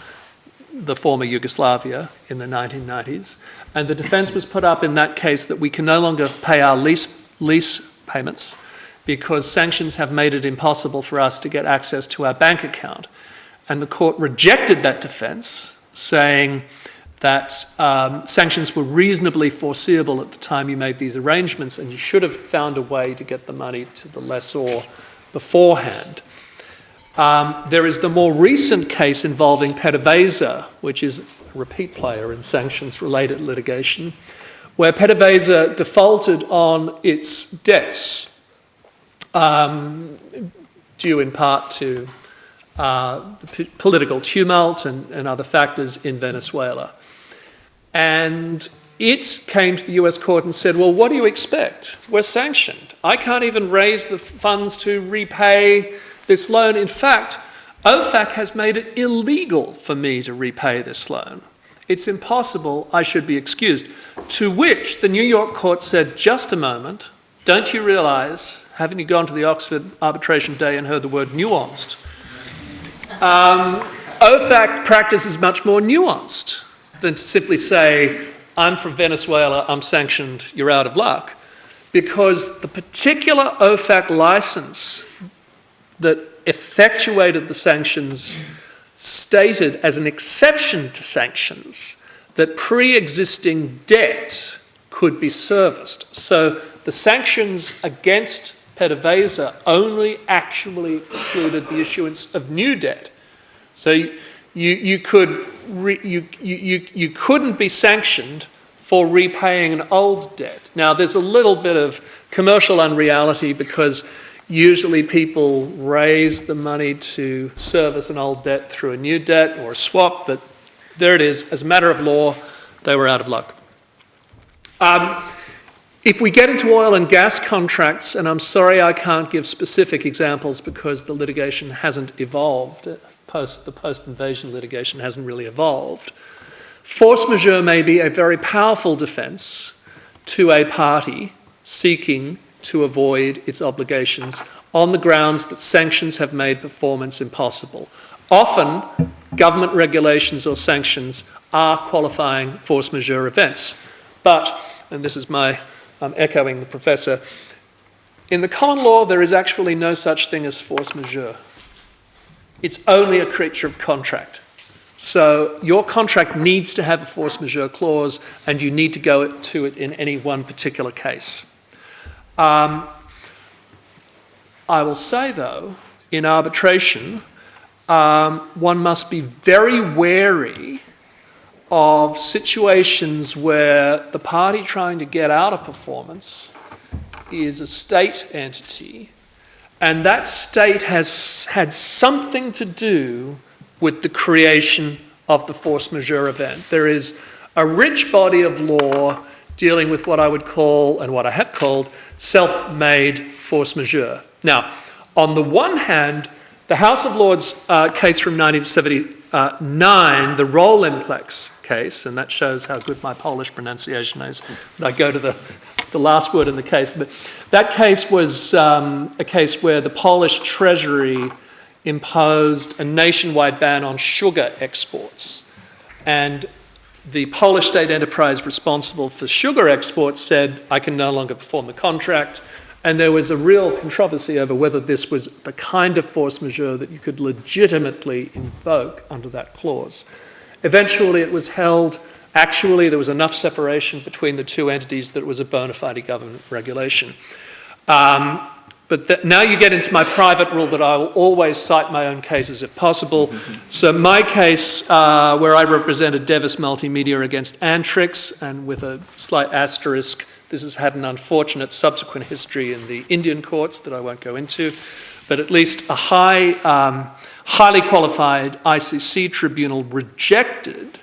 the former Yugoslavia in the 1990s. And the defense was put up in that case that we can no longer pay our lease payments because sanctions have made it impossible for us to get access to our bank account. And the court rejected that defense, saying that sanctions were reasonably foreseeable at the time you made these arrangements, and you should have found a way to get the money to the lessor beforehand. There is the more recent case involving PDVSA, which is a repeat player in sanctions-related litigation, where PDVSA defaulted on its debts, due in part to the political tumult and other factors in Venezuela. And it came to the US court and said, well, what do you expect? We're sanctioned. I can't even raise the funds to repay this loan. In fact, OFAC has made it illegal for me to repay this loan. It's impossible, I should be excused. To which the New York court said, just a moment, don't you realise, haven't you gone to the Oxford Arbitration Day and heard the word nuanced? OFAC practice is much more nuanced than to simply say, I'm from Venezuela, I'm sanctioned, you're out of luck. Because the particular OFAC license that effectuated the sanctions stated as an exception to sanctions that pre-existing debt could be serviced. So the sanctions against PDVSA only actually included the issuance of new debt. So you couldn't be sanctioned for repaying an old debt. Now, there's a little bit of commercial unreality because usually people raise the money to service an old debt through a new debt or a swap, but there it is. As a matter of law, they were out of luck. If we get into oil and gas contracts, and I'm sorry I can't give specific examples because the litigation hasn't evolved, the post-invasion litigation hasn't really evolved, force majeure may be a very powerful defence to a party seeking to avoid its obligations on the grounds that sanctions have made performance impossible. Often, government regulations or sanctions are qualifying force majeure events. But, and this is I'm echoing the professor, in the common law there is actually no such thing as force majeure. It's only a creature of contract. So your contract needs to have a force majeure clause and you need to go to it in any one particular case. I will say though, in arbitration, one must be very wary of situations where the party trying to get out of performance is a state entity, and that state has had something to do with the creation of the force majeure event. There is a rich body of law dealing with what I would call, and what I have called, self-made force majeure. Now, on the one hand, the House of Lords case from 1979, the Rollimplex case, and that shows how good my Polish pronunciation is when I go to the last word in the case. But that case was a case where the Polish Treasury imposed a nationwide ban on sugar exports. And the Polish state enterprise responsible for sugar exports said, I can no longer perform the contract. And there was a real controversy over whether this was the kind of force majeure that you could legitimately invoke under that clause. Eventually it was held, actually there was enough separation between the two entities that it was a bona fide government regulation. But now you get into my private rule that I will always cite my own cases if possible. So my case, where I represented Devis Multimedia against Antrix, and with a slight asterisk, this has had an unfortunate subsequent history in the Indian courts that I won't go into, but at least a highly qualified ICC tribunal rejected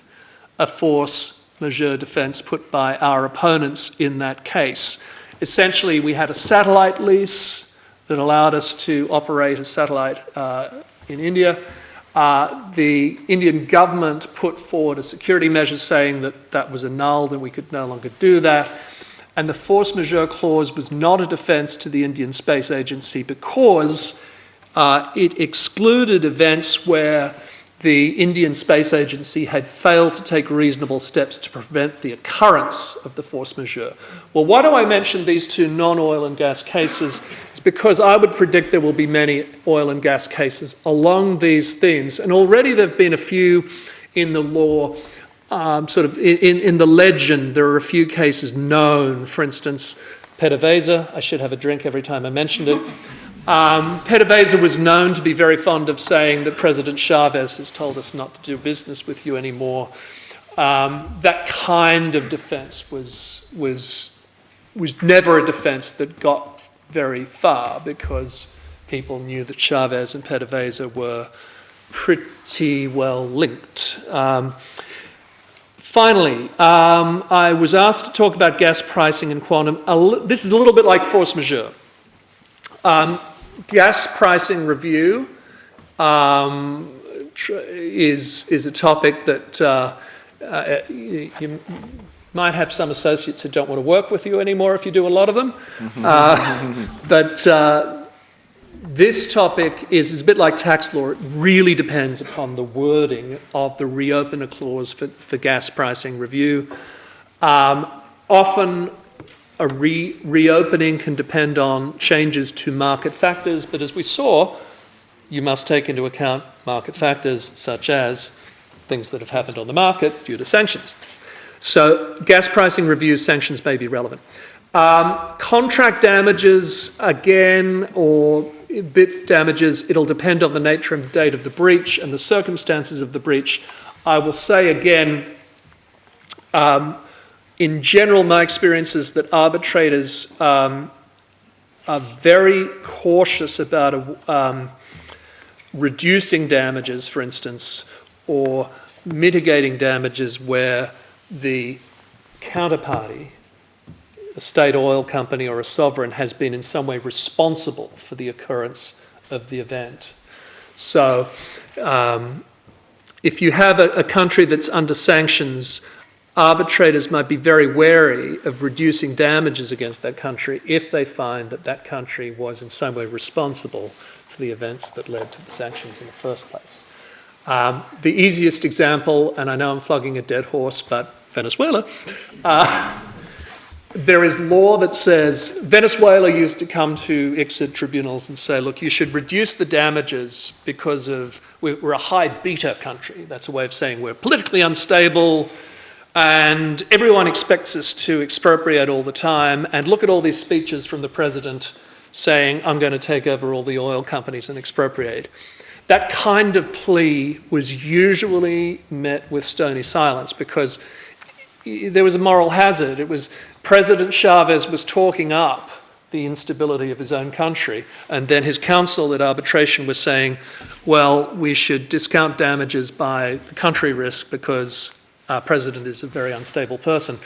a force majeure defence put by our opponents in that case. Essentially, we had a satellite lease that allowed us to operate a satellite in India. The Indian government put forward a security measure saying that that was annulled and we could no longer do that. And the force majeure clause was not a defense to the Indian Space Agency because it excluded events where the Indian Space Agency had failed to take reasonable steps to prevent the occurrence of the force majeure. Well, why do I mention these two non-oil and gas cases? It's because I would predict there will be many oil and gas cases along these themes. And already there have been a few in the law, sort of in the legend, there are a few cases known. For instance, PDVSA, I should have a drink every time I mentioned it. PDVSA was known to be very fond of saying that President Chavez has told us not to do business with you anymore. That kind of defense was never a defense that got very far because people knew that Chavez and PDVSA were pretty well linked. Finally, I was asked to talk about gas pricing and quantum. This is a little bit like force majeure. Gas pricing review is a topic that you might have some associates who don't want to work with you anymore if you do a lot of them. But this topic is a bit like tax law. It really depends upon the wording of the reopener clause for gas pricing review. Often a reopening can depend on changes to market factors, but as we saw, you must take into account market factors such as things that have happened on the market due to sanctions. So gas pricing review sanctions may be relevant. Contract damages, again, or bit damages, it'll depend on the nature and date of the breach and the circumstances of the breach. I will say again, in general, my experience is that arbitrators are very cautious about reducing damages, for instance, or mitigating damages where the counterparty, a state oil company or a sovereign, has been in some way responsible for the occurrence of the event. So if you have a country that's under sanctions, arbitrators might be very wary of reducing damages against that country if they find that that country was in some way responsible for the events that led to the sanctions in the first place. The easiest example, and I know I'm flogging a dead horse, but Venezuela, there is law that says Venezuela used to come to ICSID tribunals and say, look, you should reduce the damages because of we're a high beta country. That's a way of saying we're politically unstable and everyone expects us to expropriate all the time. And look at all these speeches from the president saying, I'm going to take over all the oil companies and expropriate. That kind of plea was usually met with stony silence because there was a moral hazard. It was President Chavez was talking up the instability of his own country, and then his counsel at arbitration was saying, well, we should discount damages by the country risk because our president is a very unstable person.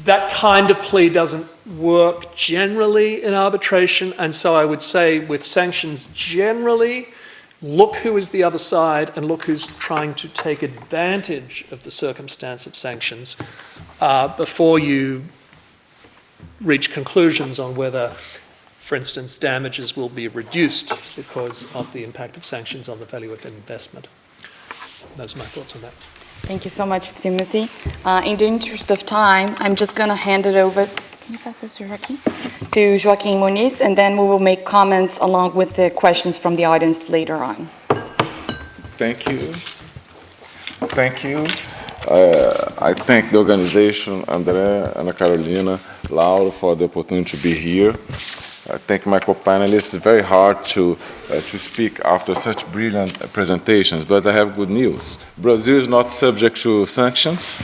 That kind of plea doesn't work generally in arbitration, and so I would say with sanctions generally, look who is the other side and look who's trying to take advantage of the circumstance of sanctions before you reach conclusions on whether, for instance, damages will be reduced because of the impact of sanctions on the value of investment. Those are my thoughts on that. Thank you so much, Timothy. In the interest of time, I'm just going to hand it over. Can you pass this to Joaquim? To Joaquim Muniz, and then we will make comments along with the questions from the audience later on. Thank you. Thank you. I thank the organization, André, Ana Carolina, Laura, for the opportunity to be here. I thank my co-panelists. It's very hard to speak after such brilliant presentations, but I have good news. Brazil is not subject to sanctions,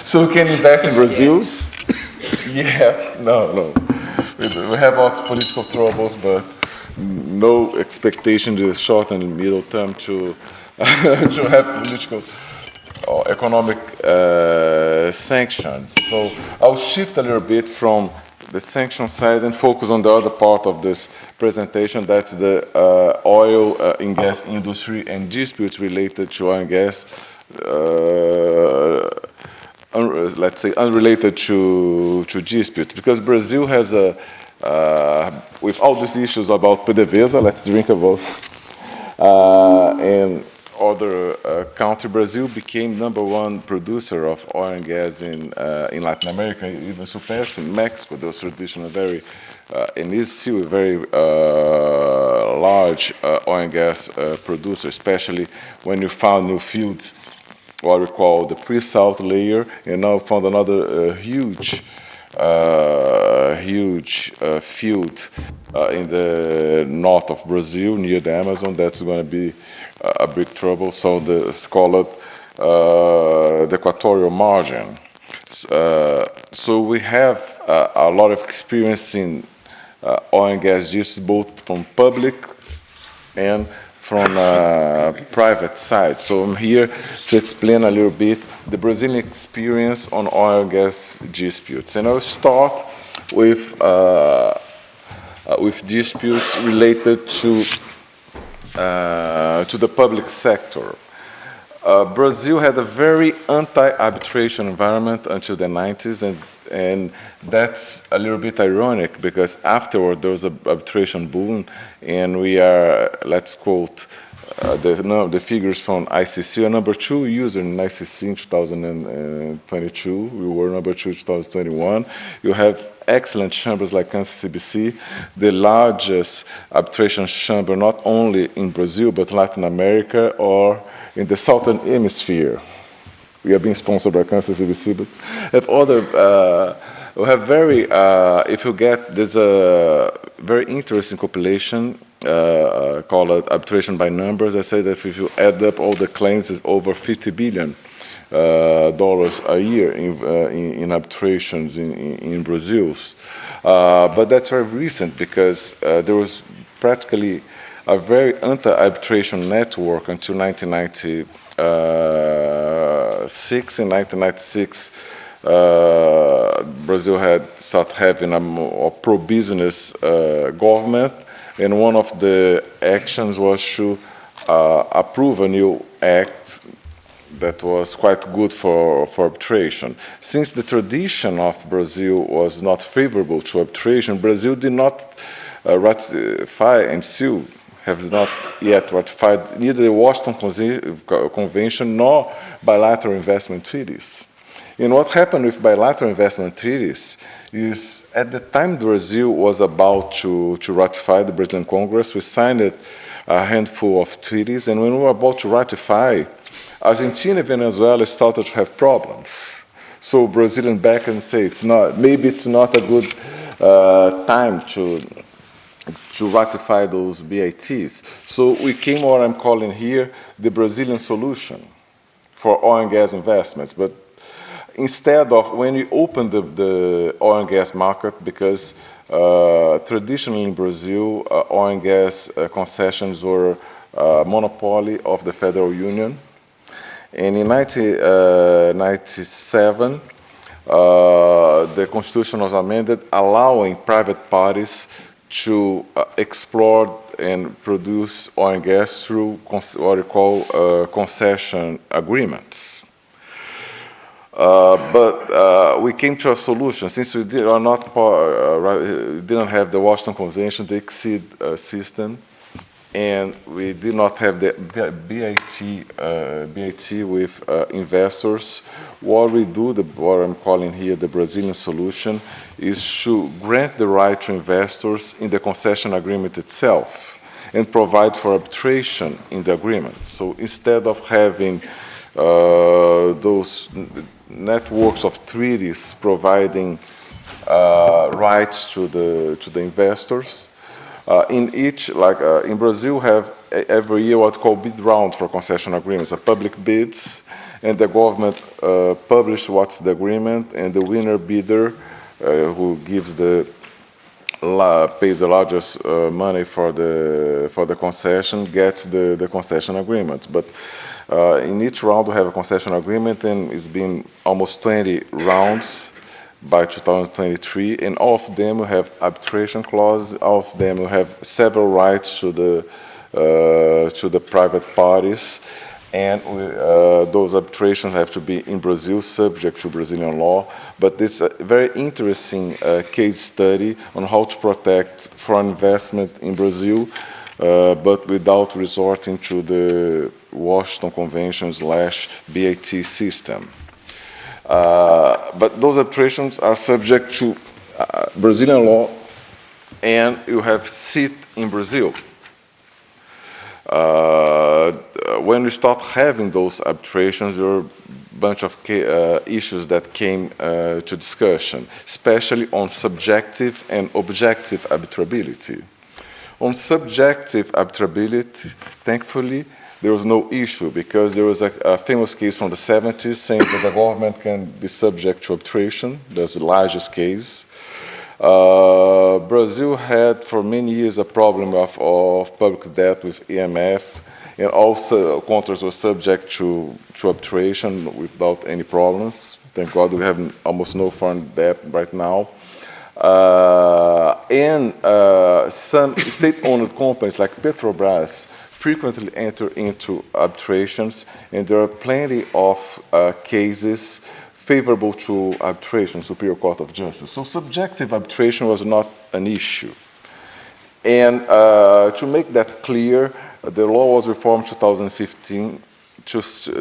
so we can invest in Brazil. Yeah, no. We have our political troubles, but no expectation in the short and middle term to have political or economic sanctions. So I'll shift a little bit from the sanction side and focus on the other part of this presentation, that's the oil and gas industry and disputes related to oil and gas, let's say unrelated to disputes, because Brazil has with all these issues about PDVSA, let's drink about, and other country, Brazil became #1 producer of oil and gas in Latin America, even surpassing Mexico. Those traditional very, and is still a very large oil and gas producer, especially when you found new fields, what we call the pre-salt layer, and now found another huge field in the north of Brazil, near the Amazon, that's going to be a big trouble. So it's called the equatorial margin. So we have a lot of experience in oil and gas use, both from public and from private side. So I'm here to explain a little bit the Brazilian experience on oil and gas disputes. And I'll start with disputes related to the public sector. Brazil had a very anti-arbitration environment until the 90s, and that's a little bit ironic because afterward there was an arbitration boom, and we are, let's quote the figures from ICC, we are #2 user in ICC in 2022, we were #2 in 2021. You have excellent chambers like CAM-CCBC, the largest arbitration chamber not only in Brazil but Latin America or in the Southern Hemisphere. We are being sponsored by CAM-CCBC, but have other, we have very, if you get, there's a very interesting compilation called Arbitration by Numbers. I say that if you add up all the claims, it's over $50 billion a year in arbitrations in Brazil. But that's very recent because there was practically a very anti-arbitration network until 1996. In 1996, Brazil had started having a more pro-business government, and one of the actions was to approve a new act that was quite good for arbitration. Since the tradition of Brazil was not favorable to arbitration, Brazil did not ratify and still have not yet ratified neither the Washington Convention nor bilateral investment treaties. And what happened with bilateral investment treaties is at the time Brazil was about to ratify, the Brazilian Congress, we signed a handful of treaties, and when we were about to ratify, Argentina and Venezuela started to have problems. So Brazilian back and say, maybe it's not a good time to ratify those BITs. So we came what I'm calling here the Brazilian solution for oil and gas investments. But instead of, when we opened the oil and gas market, because traditionally in Brazil, oil and gas concessions were a monopoly of the Federal Union. And in 1997, the Constitution was amended, allowing private parties to explore and produce oil and gas through what we call concession agreements. But we came to a solution since we didn't have the Washington Convention, the exceed system, and we did not have the BIT with investors. What we do, what I'm calling here the Brazilian solution, is to grant the right to investors in the concession agreement itself and provide for arbitration in the agreement. So instead of having those networks of treaties providing rights to the investors, in each, like in Brazil, have every year what called bid round for concession agreements, public bids, and the government publish what's the agreement, and the winner bidder, who gives pays the largest money for the concession, gets the concession agreements. But In each round, we have a concession agreement, and it's been almost 20 rounds by 2023, and all of them will have arbitration clauses, all of them will have several rights to the private parties, and those arbitrations have to be in Brazil, subject to Brazilian law. But it's a very interesting case study on how to protect foreign investment in Brazil, but without resorting to the Washington Convention / BAT system. But those arbitrations are subject to Brazilian law, and you have sit in Brazil. When we start having those arbitrations, there are a bunch of issues that came to discussion, especially on subjective and objective arbitrability. On subjective arbitrability, thankfully, there was no issue because there was a famous case from the 70s saying that the government can be subject to arbitration. That's the largest case. Brazil had for many years a problem of public debt with IMF, and also contracts were subject to arbitration without any problems. Thank God we have almost no foreign debt right now. And some state-owned companies like Petrobras frequently enter into arbitrations, and there are plenty of cases favorable to arbitration, Superior Court of Justice. So subjective arbitration was not an issue. And to make that clear, the law was reformed in 2015,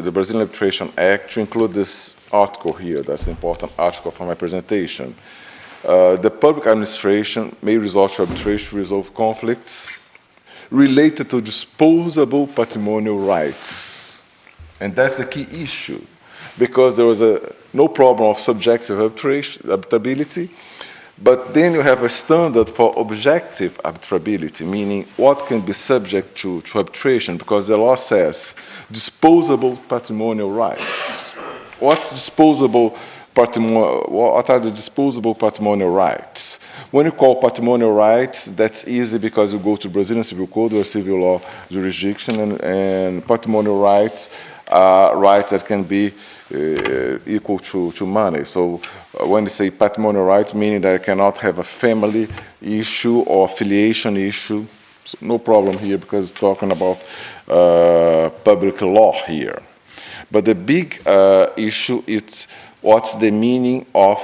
the Brazilian Arbitration Act, to include this article here. That's the important article for my presentation. The public administration may resort to arbitration to resolve conflicts related to disposable patrimonial rights. And that's the key issue, because there was no problem of subjective arbitrability, but then you have a standard for objective arbitrability, meaning what can be subject to arbitration, because the law says disposable patrimonial rights. What are the disposable patrimonial rights? When you call patrimonial rights, that's easy because you go to Brazilian Civil Code or civil law jurisdiction, and patrimonial rights are rights that can be equal to money. So when they say patrimonial rights, meaning that I cannot have a family issue or affiliation issue, so no problem here because it's talking about public law here. But the big issue is what's the meaning of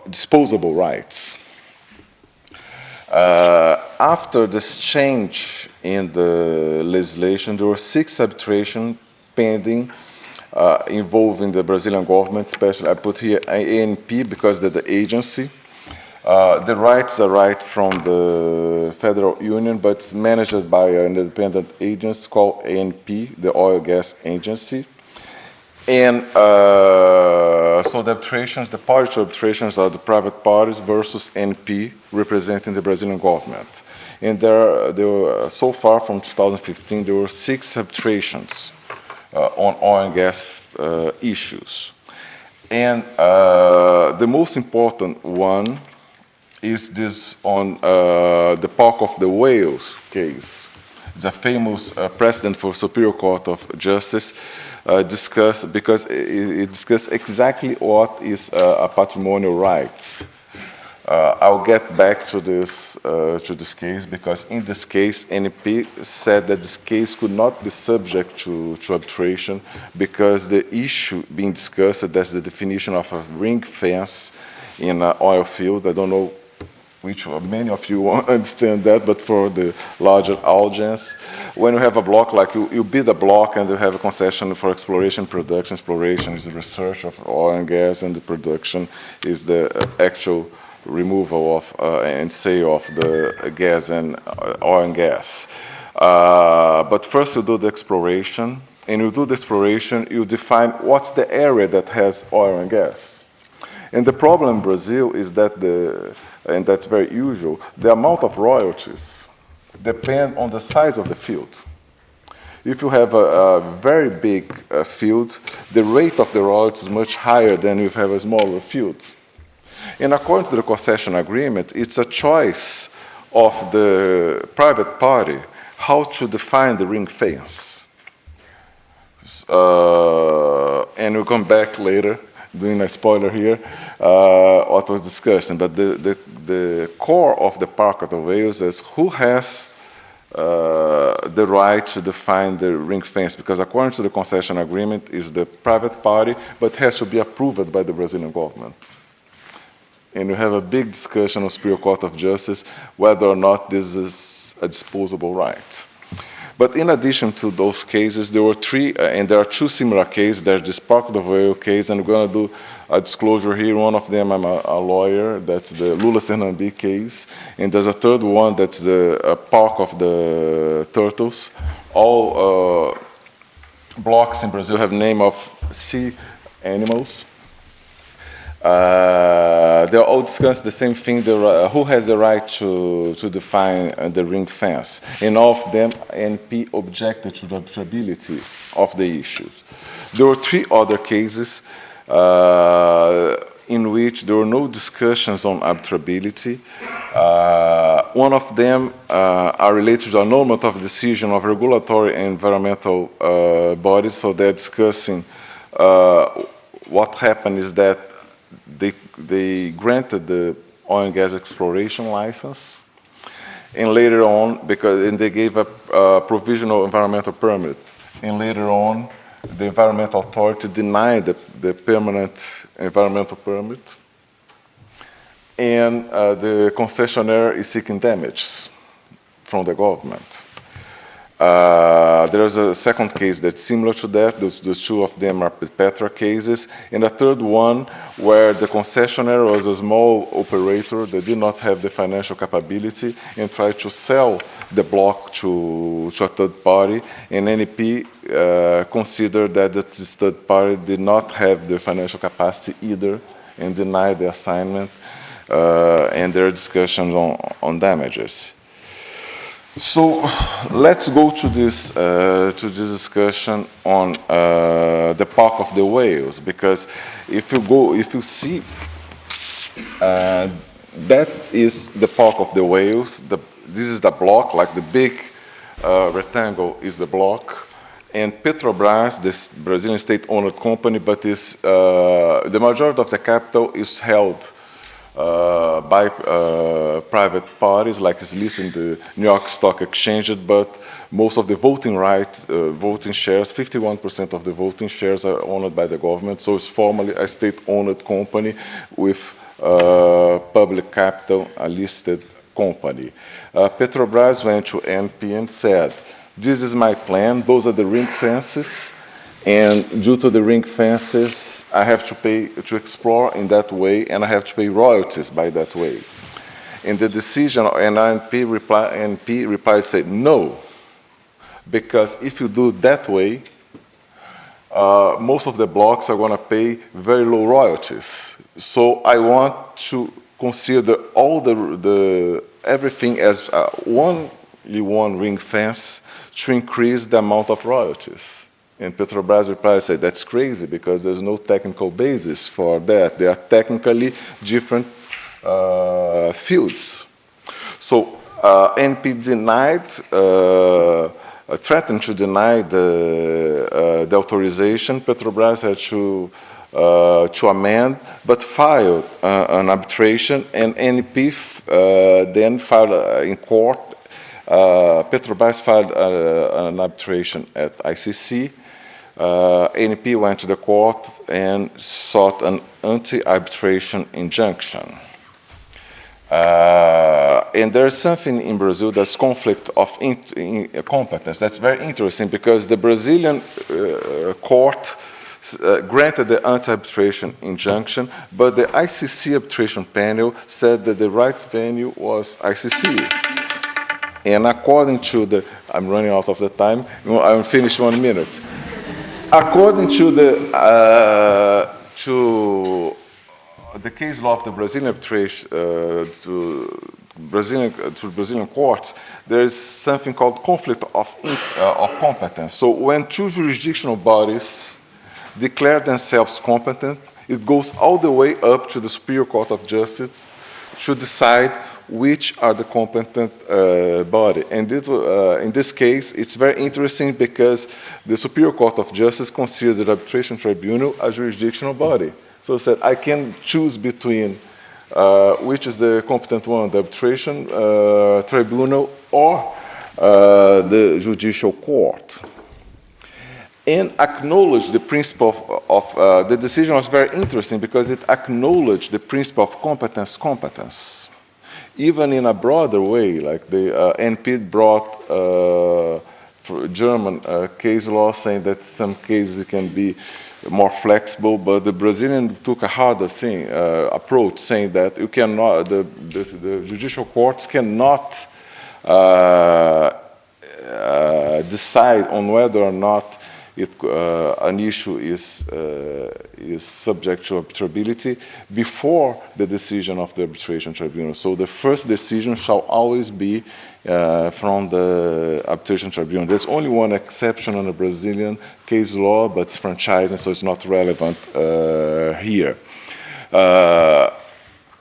disposable rights. After this change in the legislation, there were 6 arbitrations pending involving the Brazilian government, especially I put here ANP because they're the agency. The rights are right from the federal union, but it's managed by an independent agency called ANP, the Oil Gas Agency. And so the arbitrations, the party to arbitrations are the private parties versus NP representing the Brazilian government. And there were, so far from 2015, there were 6 arbitrations on oil and gas issues. And the most important one is this on the Park of the Whales case. It's a famous precedent for Superior Court of Justice discussed because it discussed exactly what is a patrimonial right. I'll get back to this case because in this case, NP said that this case could not be subject to arbitration because the issue being discussed, that's the definition of a ring fence in an oil field. I don't know which many of you understand that, but for the larger audience, when you have a block, like you bid a block and you have a concession for exploration, production. Exploration is the research of oil and gas, and the production is the actual removal of and sale of the gas and oil and gas. But first you do the exploration, and you do the exploration, you define what's the area that has oil and gas. And the problem in Brazil is that and that's very usual, the amount of royalties depend on the size of the field. If you have a very big field, the rate of the royalties is much higher than if you have a smaller field. And according to the concession agreement, it's a choice of the private party how to define the ring fence. And we'll come back later, doing a spoiler here, what was discussed. But the core of the Parque das Baleias is who has the right to define the ring fence, because according to the concession agreement, is the private party, but has to be approved by the Brazilian government. And we have a big discussion on Superior Court of Justice whether or not this is a disposable right. But in addition to those cases, there were three, and there are two similar cases. There's this Parque das Baleias case, and we're going to do a disclosure here. One of them, I'm a lawyer, that's the Lula Sernambi case. And there's a third one, that's the Park of the Turtles. All blocks in Brazil have name of sea animals. They all discuss the same thing, who has the right to define the ring fence. And all of them, NP objected to the arbitrability of the issues. There were three other cases in which there were no discussions on arbitrability. One of them are related to annulment of decision of regulatory and environmental bodies. So they're discussing what happened is that they granted the oil and gas exploration license, and later on, and they gave a provisional environmental permit, and later on, the environmental authority denied the permanent environmental permit, and the concessionaire is seeking damages from the government. There's a second case that's similar to that. The two of them are Petra cases. And a third one where the concessionaire was a small operator that did not have the financial capability and tried to sell the block to a third party. And NEP considered that this third party did not have the financial capacity either and denied the assignment. And there are discussions on damages. So let's go to this discussion on the Park of the Whales, because if you see, that is the Park of the Whales. This is the block, like the big rectangle is the block, and Petrobras, this Brazilian state-owned company, but is the majority of the capital is held by private parties, like it's listed in the New York Stock Exchange, but most of the voting rights, voting shares, 51% of the voting shares are owned by the government, so it's formally a state-owned company with public capital, a listed company. Petrobras went to NP and said, this is my plan, those are the ring fences, and due to the ring fences, I have to pay to explore in that way, and I have to pay royalties by that way. And the decision, and NP replied, said no, because if you do that way, most of the blocks are going to pay very low royalties. So I want to consider all everything as one ring fence to increase the amount of royalties. And Petrobras replied, said, that's crazy because there's no technical basis for that. They are technically different fields. So NP denied, threatened to deny the authorization. Petrobras had to amend, but filed an arbitration, and NP then filed in court. Petrobras filed an arbitration at ICC. NP went to the court and sought an anti-arbitration injunction. And there's something in Brazil that's conflict of competence. That's very interesting because the Brazilian court granted the anti-arbitration injunction, but the ICC arbitration panel said that the right venue was ICC. And according to I'm running out of the time, I'll finish 1 minute. According to the case law of the Brazilian arbitration, to Brazilian courts, there is something called conflict of competence. So when two jurisdictional bodies declare themselves competent, it goes all the way up to the Superior Court of Justice to decide which are the competent body. And this, in this case, it's very interesting because the Superior Court of Justice considers the arbitration tribunal a jurisdictional body. So it said, I can choose between which is the competent one, the arbitration tribunal or the judicial court. And acknowledge the principle of the decision was very interesting because it acknowledged the principle of competence. Even in a broader way, like the NP brought German case law saying that some cases it can be more flexible, but the Brazilian took a harder approach, saying that you cannot, the judicial courts cannot decide on whether or not an issue is subject to arbitrability before the decision of the arbitration tribunal. So the first decision shall always be from the arbitration tribunal. There's only one exception on the Brazilian case law, but it's franchising, so it's not relevant here.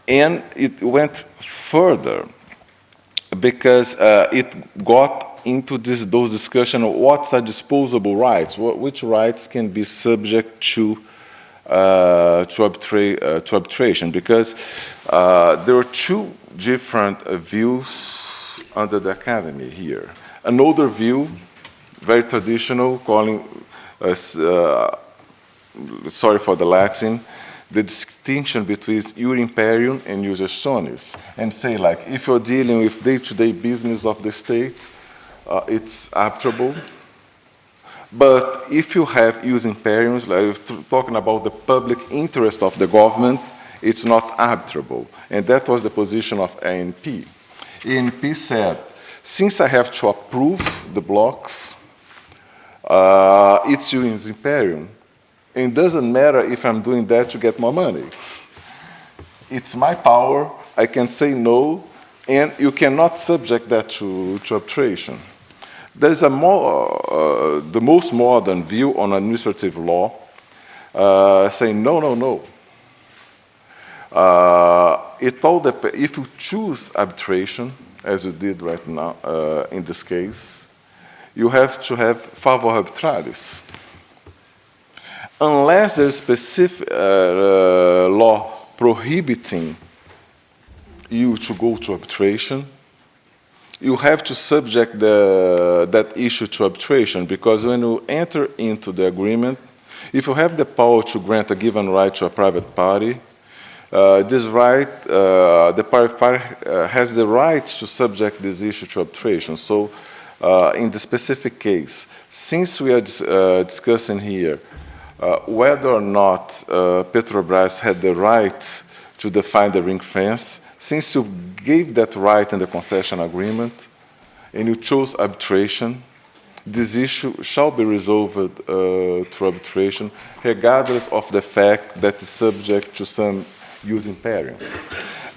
And it went further because it got into those discussions of what's a disposable rights, which rights can be subject to arbitration, because there are two different views under the academy here. An older view, very traditional, calling, sorry for the Latin, the distinction between iure imperium and ius personis, and say like, if you're dealing with day-to-day business of the state, it's arbitrable. But if you have ius imperium, like talking about the public interest of the government, it's not arbitrable. And that was the position of ANP. ANP said, since I have to approve the blocks, it's ius imperium. It doesn't matter if I'm doing that to get more money. It's my power, I can say no, and you cannot subject that to arbitration. There's the most modern view on administrative law, saying no. It told that if you choose arbitration, as you did right now in this case, you have to have favor arbitralis. Unless there's specific law prohibiting you to go to arbitration, you have to subject that issue to arbitration, because when you enter into the agreement, if you have the power to grant a given right to a private party, this right, the private party has the right to subject this issue to arbitration. So in the specific case, since we are discussing here whether or not Petrobras had the right to define the ring fence, since you gave that right in the concession agreement and you chose arbitration, this issue shall be resolved through arbitration, regardless of the fact that it's subject to some ius imperium.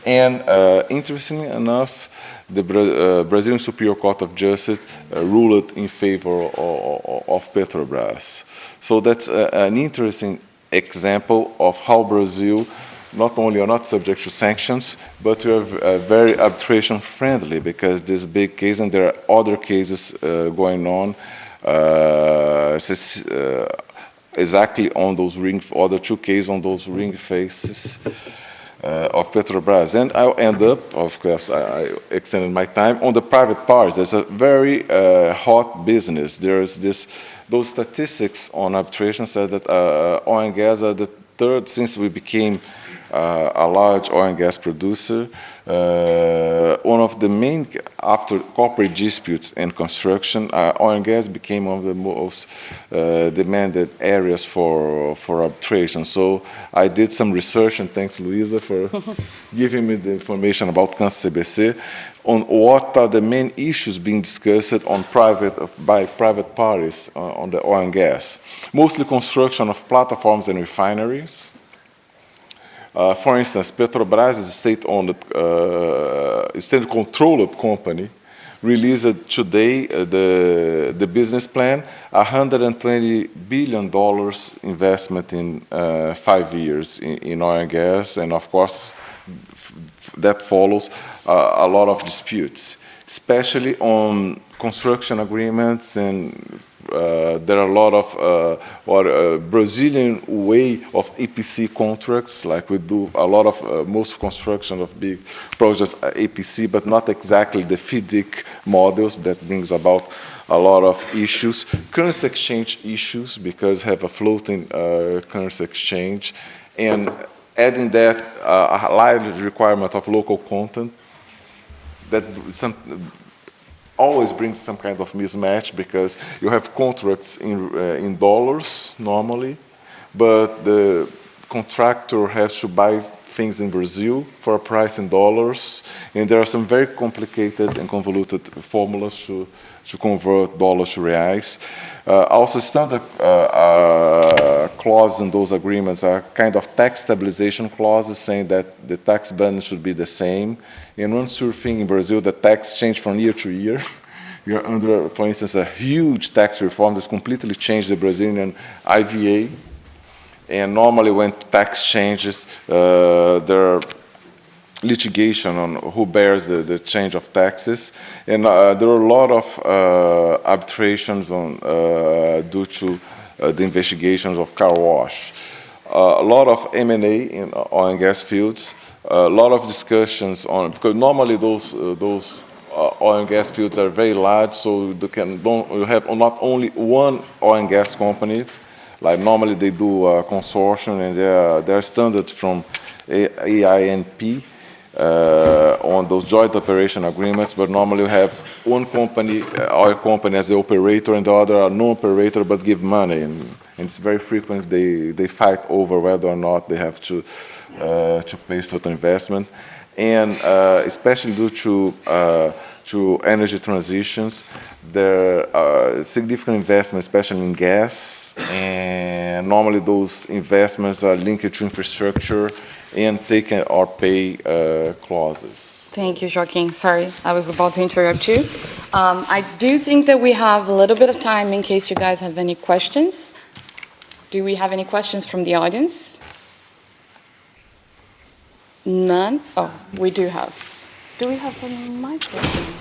And interestingly enough, the Brazilian Superior Court of Justice ruled in favor of Petrobras. So that's an interesting example of how Brazil not only are not subject to sanctions, but we are very arbitration friendly, because this big case, and there are other cases going on exactly on those other two cases on those ring faces of Petrobras. And I'll end up, of course, I extended my time, on the private parts. There's a very hot business. There's those statistics on arbitration said that oil and gas are the third, since we became a large oil and gas producer, one of the main, after corporate disputes and construction, oil and gas became one of the most demanded areas for arbitration. So I did some research, and thanks Luiza for giving me the information about CAM-CCBC, on what are the main issues being discussed on by private parties on the oil and gas. Mostly construction of platforms and refineries. For instance, Petrobras is a state-owned, state-controlled company, released today the business plan, $120 billion investment in 5 years in oil and gas, and of course, that follows a lot of disputes, especially on construction agreements, and there are a lot of Brazilian way of EPC contracts, like we do a lot of most construction of big projects are EPC, but not exactly the FIDIC models that brings about a lot of issues. Currency exchange issues, because have a floating currency exchange, and adding that a high requirement of local content that always brings some kind of mismatch, because you have contracts in dollars normally, but the contractor has to buy things in Brazil for a price in dollars, and there are some very complicated and convoluted formulas to convert dollars to reais. Also, standard clauses in those agreements are kind of tax stabilization clauses, saying that the tax burden should be the same. And one sure thing in Brazil, the tax change from year to year. We are under, for instance, a huge tax reform that's completely changed the Brazilian IVA. And normally when tax changes, there are litigation on who bears the change of taxes. And there are a lot of arbitrations on, due to the investigations of car wash. A lot of M&A in oil and gas fields. A lot of discussions on, because normally those oil and gas fields are very large, so you have not only one oil and gas company. Like normally they do a consortium, and there are standards from AINP on those joint operation agreements, but normally you have one company, oil company as the operator, and the other a non-operator but give money, and it's very frequent they fight over whether or not they have to pay certain investment, and especially due to energy transitions, there are significant investments, especially in gas, and normally those investments are linked to infrastructure and take or pay clauses. Thank you, Joaquim. Sorry, I was about to interrupt you. I do think that we have a little bit of time in case you guys have any questions. Do we have any questions from the audience? None? Oh, we do have. Do we have a microphone?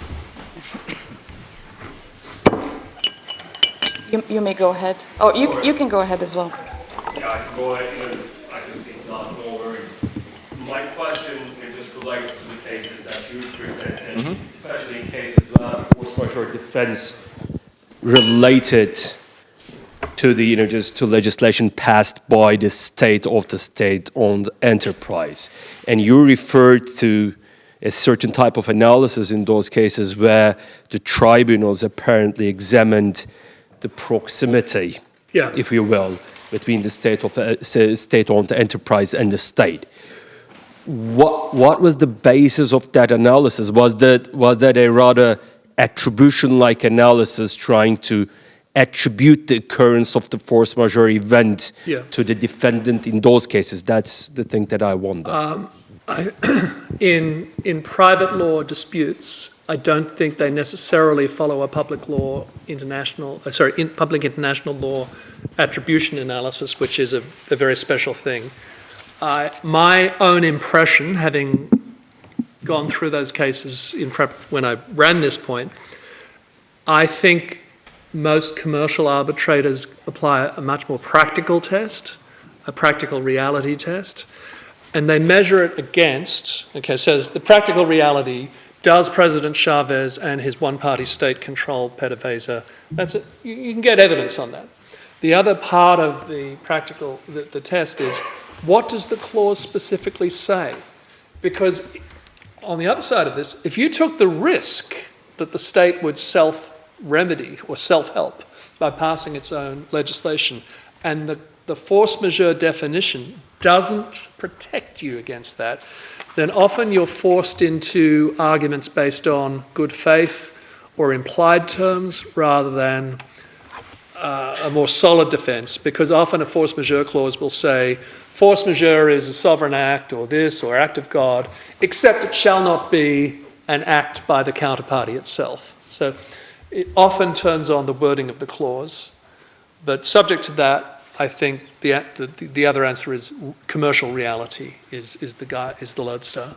You may go ahead. Oh, you can go ahead as well. Yeah, I can go ahead. I can speak on, no worries. My question, it just relates to the cases that you presented, especially in cases of force majeure defense related to the, just to legislation passed by the state of the state-owned enterprise. And you referred to a certain type of analysis in those cases where the tribunals apparently examined the proximity, if you will, between the state-owned enterprise and the state. What was the basis of that analysis? Was that a rather attribution-like analysis trying to attribute the occurrence of the force majeure event to the defendant in those cases? That's the thing that I wonder. In private law disputes, I don't think they necessarily follow a public international law attribution analysis, which is a very special thing. My own impression, having gone through those cases when I ran this point, I think most commercial arbitrators apply a much more practical test, a practical reality test, and they measure it against, so the practical reality, does President Chavez and his one-party state control PDVSA, that's it. You can get evidence on that. The other part of the test is, what does the clause specifically say? Because on the other side of this, if you took the risk that the state would self-remedy or self-help by passing its own legislation, and the force majeure definition doesn't protect you against that, then often you're forced into arguments based on good faith or implied terms rather than a more solid defense, because often a force majeure clause will say, force majeure is a sovereign act or this or act of God, except it shall not be an act by the counterparty itself. So it often turns on the wording of the clause, but subject to that, I think the other answer is commercial reality is the lodestar.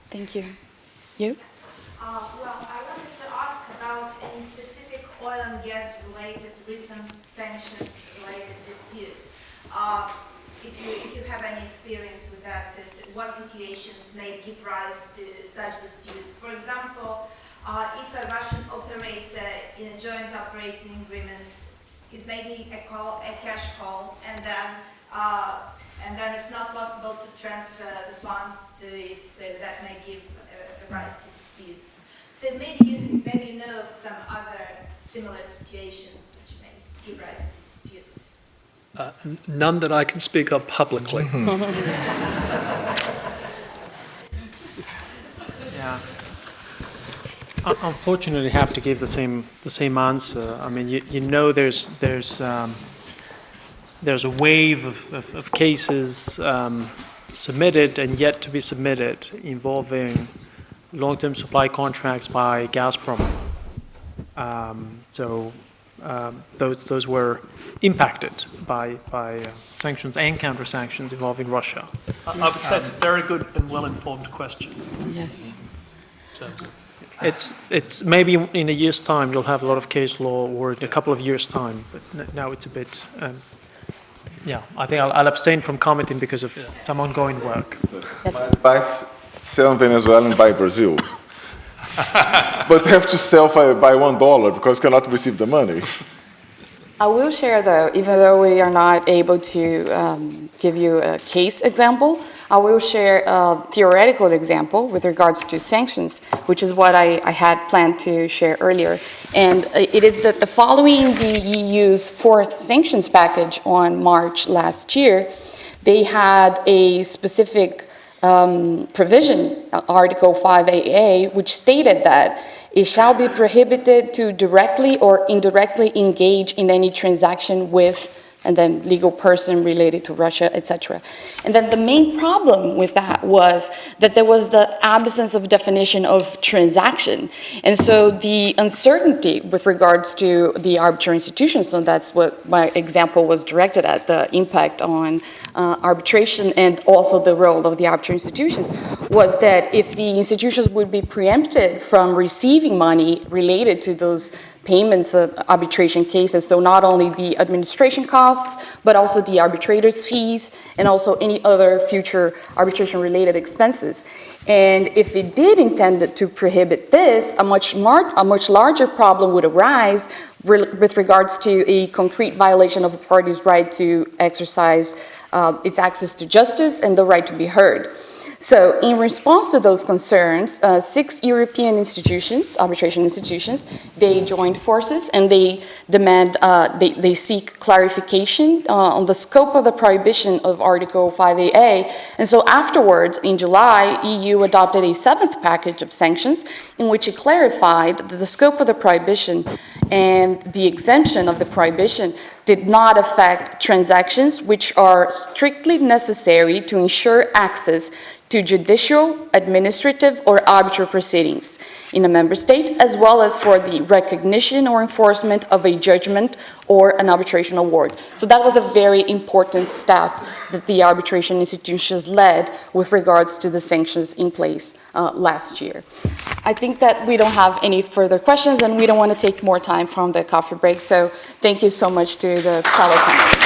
Thank you. You? Well, I wanted to ask about any specific oil and gas related recent sanctions related disputes. If you have any experience with that, so what situations may give rise to such disputes? For example, if a Russian operator in a joint operating agreement is making a cash call, and then it's not possible to transfer the funds to it, so that may give rise to dispute. So maybe you know of some other similar situations which may give rise to disputes. None that I can speak of publicly. Yeah. Unfortunately, have to give the same answer. I mean, you know, there's a wave of cases submitted and yet to be submitted involving long-term supply contracts by Gazprom. Those were impacted by sanctions and counter-sanctions involving Russia. I would say it's a very good and well-informed question. Yes. In terms of It's maybe in a year's time you'll have a lot of case law, or in a couple of years' time. But now it's a bit, I think I'll abstain from commenting because of some ongoing work. Yes. Buy, sell Venezuela and buy Brazil. But have to sell by $1 because cannot receive the money. I will share, though, even though we are not able to give you a case example, I will share a theoretical example with regards to sanctions, which is what I had planned to share earlier. And it is that following the EU's fourth sanctions package on March last year, they had a specific provision, Article 5AA, which stated that it shall be prohibited to directly or indirectly engage in any transaction with, and then legal person related to Russia, etc. And then the main problem with that was that there was the absence of definition of transaction. And so the uncertainty with regards to the arbitral institutions, so that's what my example was directed at, the impact on arbitration and also the role of the arbitral institutions, was that if the institutions would be preempted from receiving money related to those payments of arbitration cases, so not only the administration costs, but also the arbitrator's fees, and also any other future arbitration-related expenses. And if it did intend to prohibit this, a much larger problem would arise with regards to a concrete violation of a party's right to exercise its access to justice and the right to be heard. So in response to those concerns, 6 European institutions, arbitration institutions, they joined forces and they demand, they seek clarification on the scope of the prohibition of Article 5AA. And so afterwards, in July, EU adopted a 7th package of sanctions in which it clarified that the scope of the prohibition and the exemption of the prohibition did not affect transactions which are strictly necessary to ensure access to judicial, administrative, or arbitral proceedings in a member state, as well as for the recognition or enforcement of a judgment or an arbitration award. So that was a very important step that the arbitration institutions led with regards to the sanctions in place last year. I think that we don't have any further questions and we don't want to take more time from the coffee break, so thank you so much to the fellow panelists.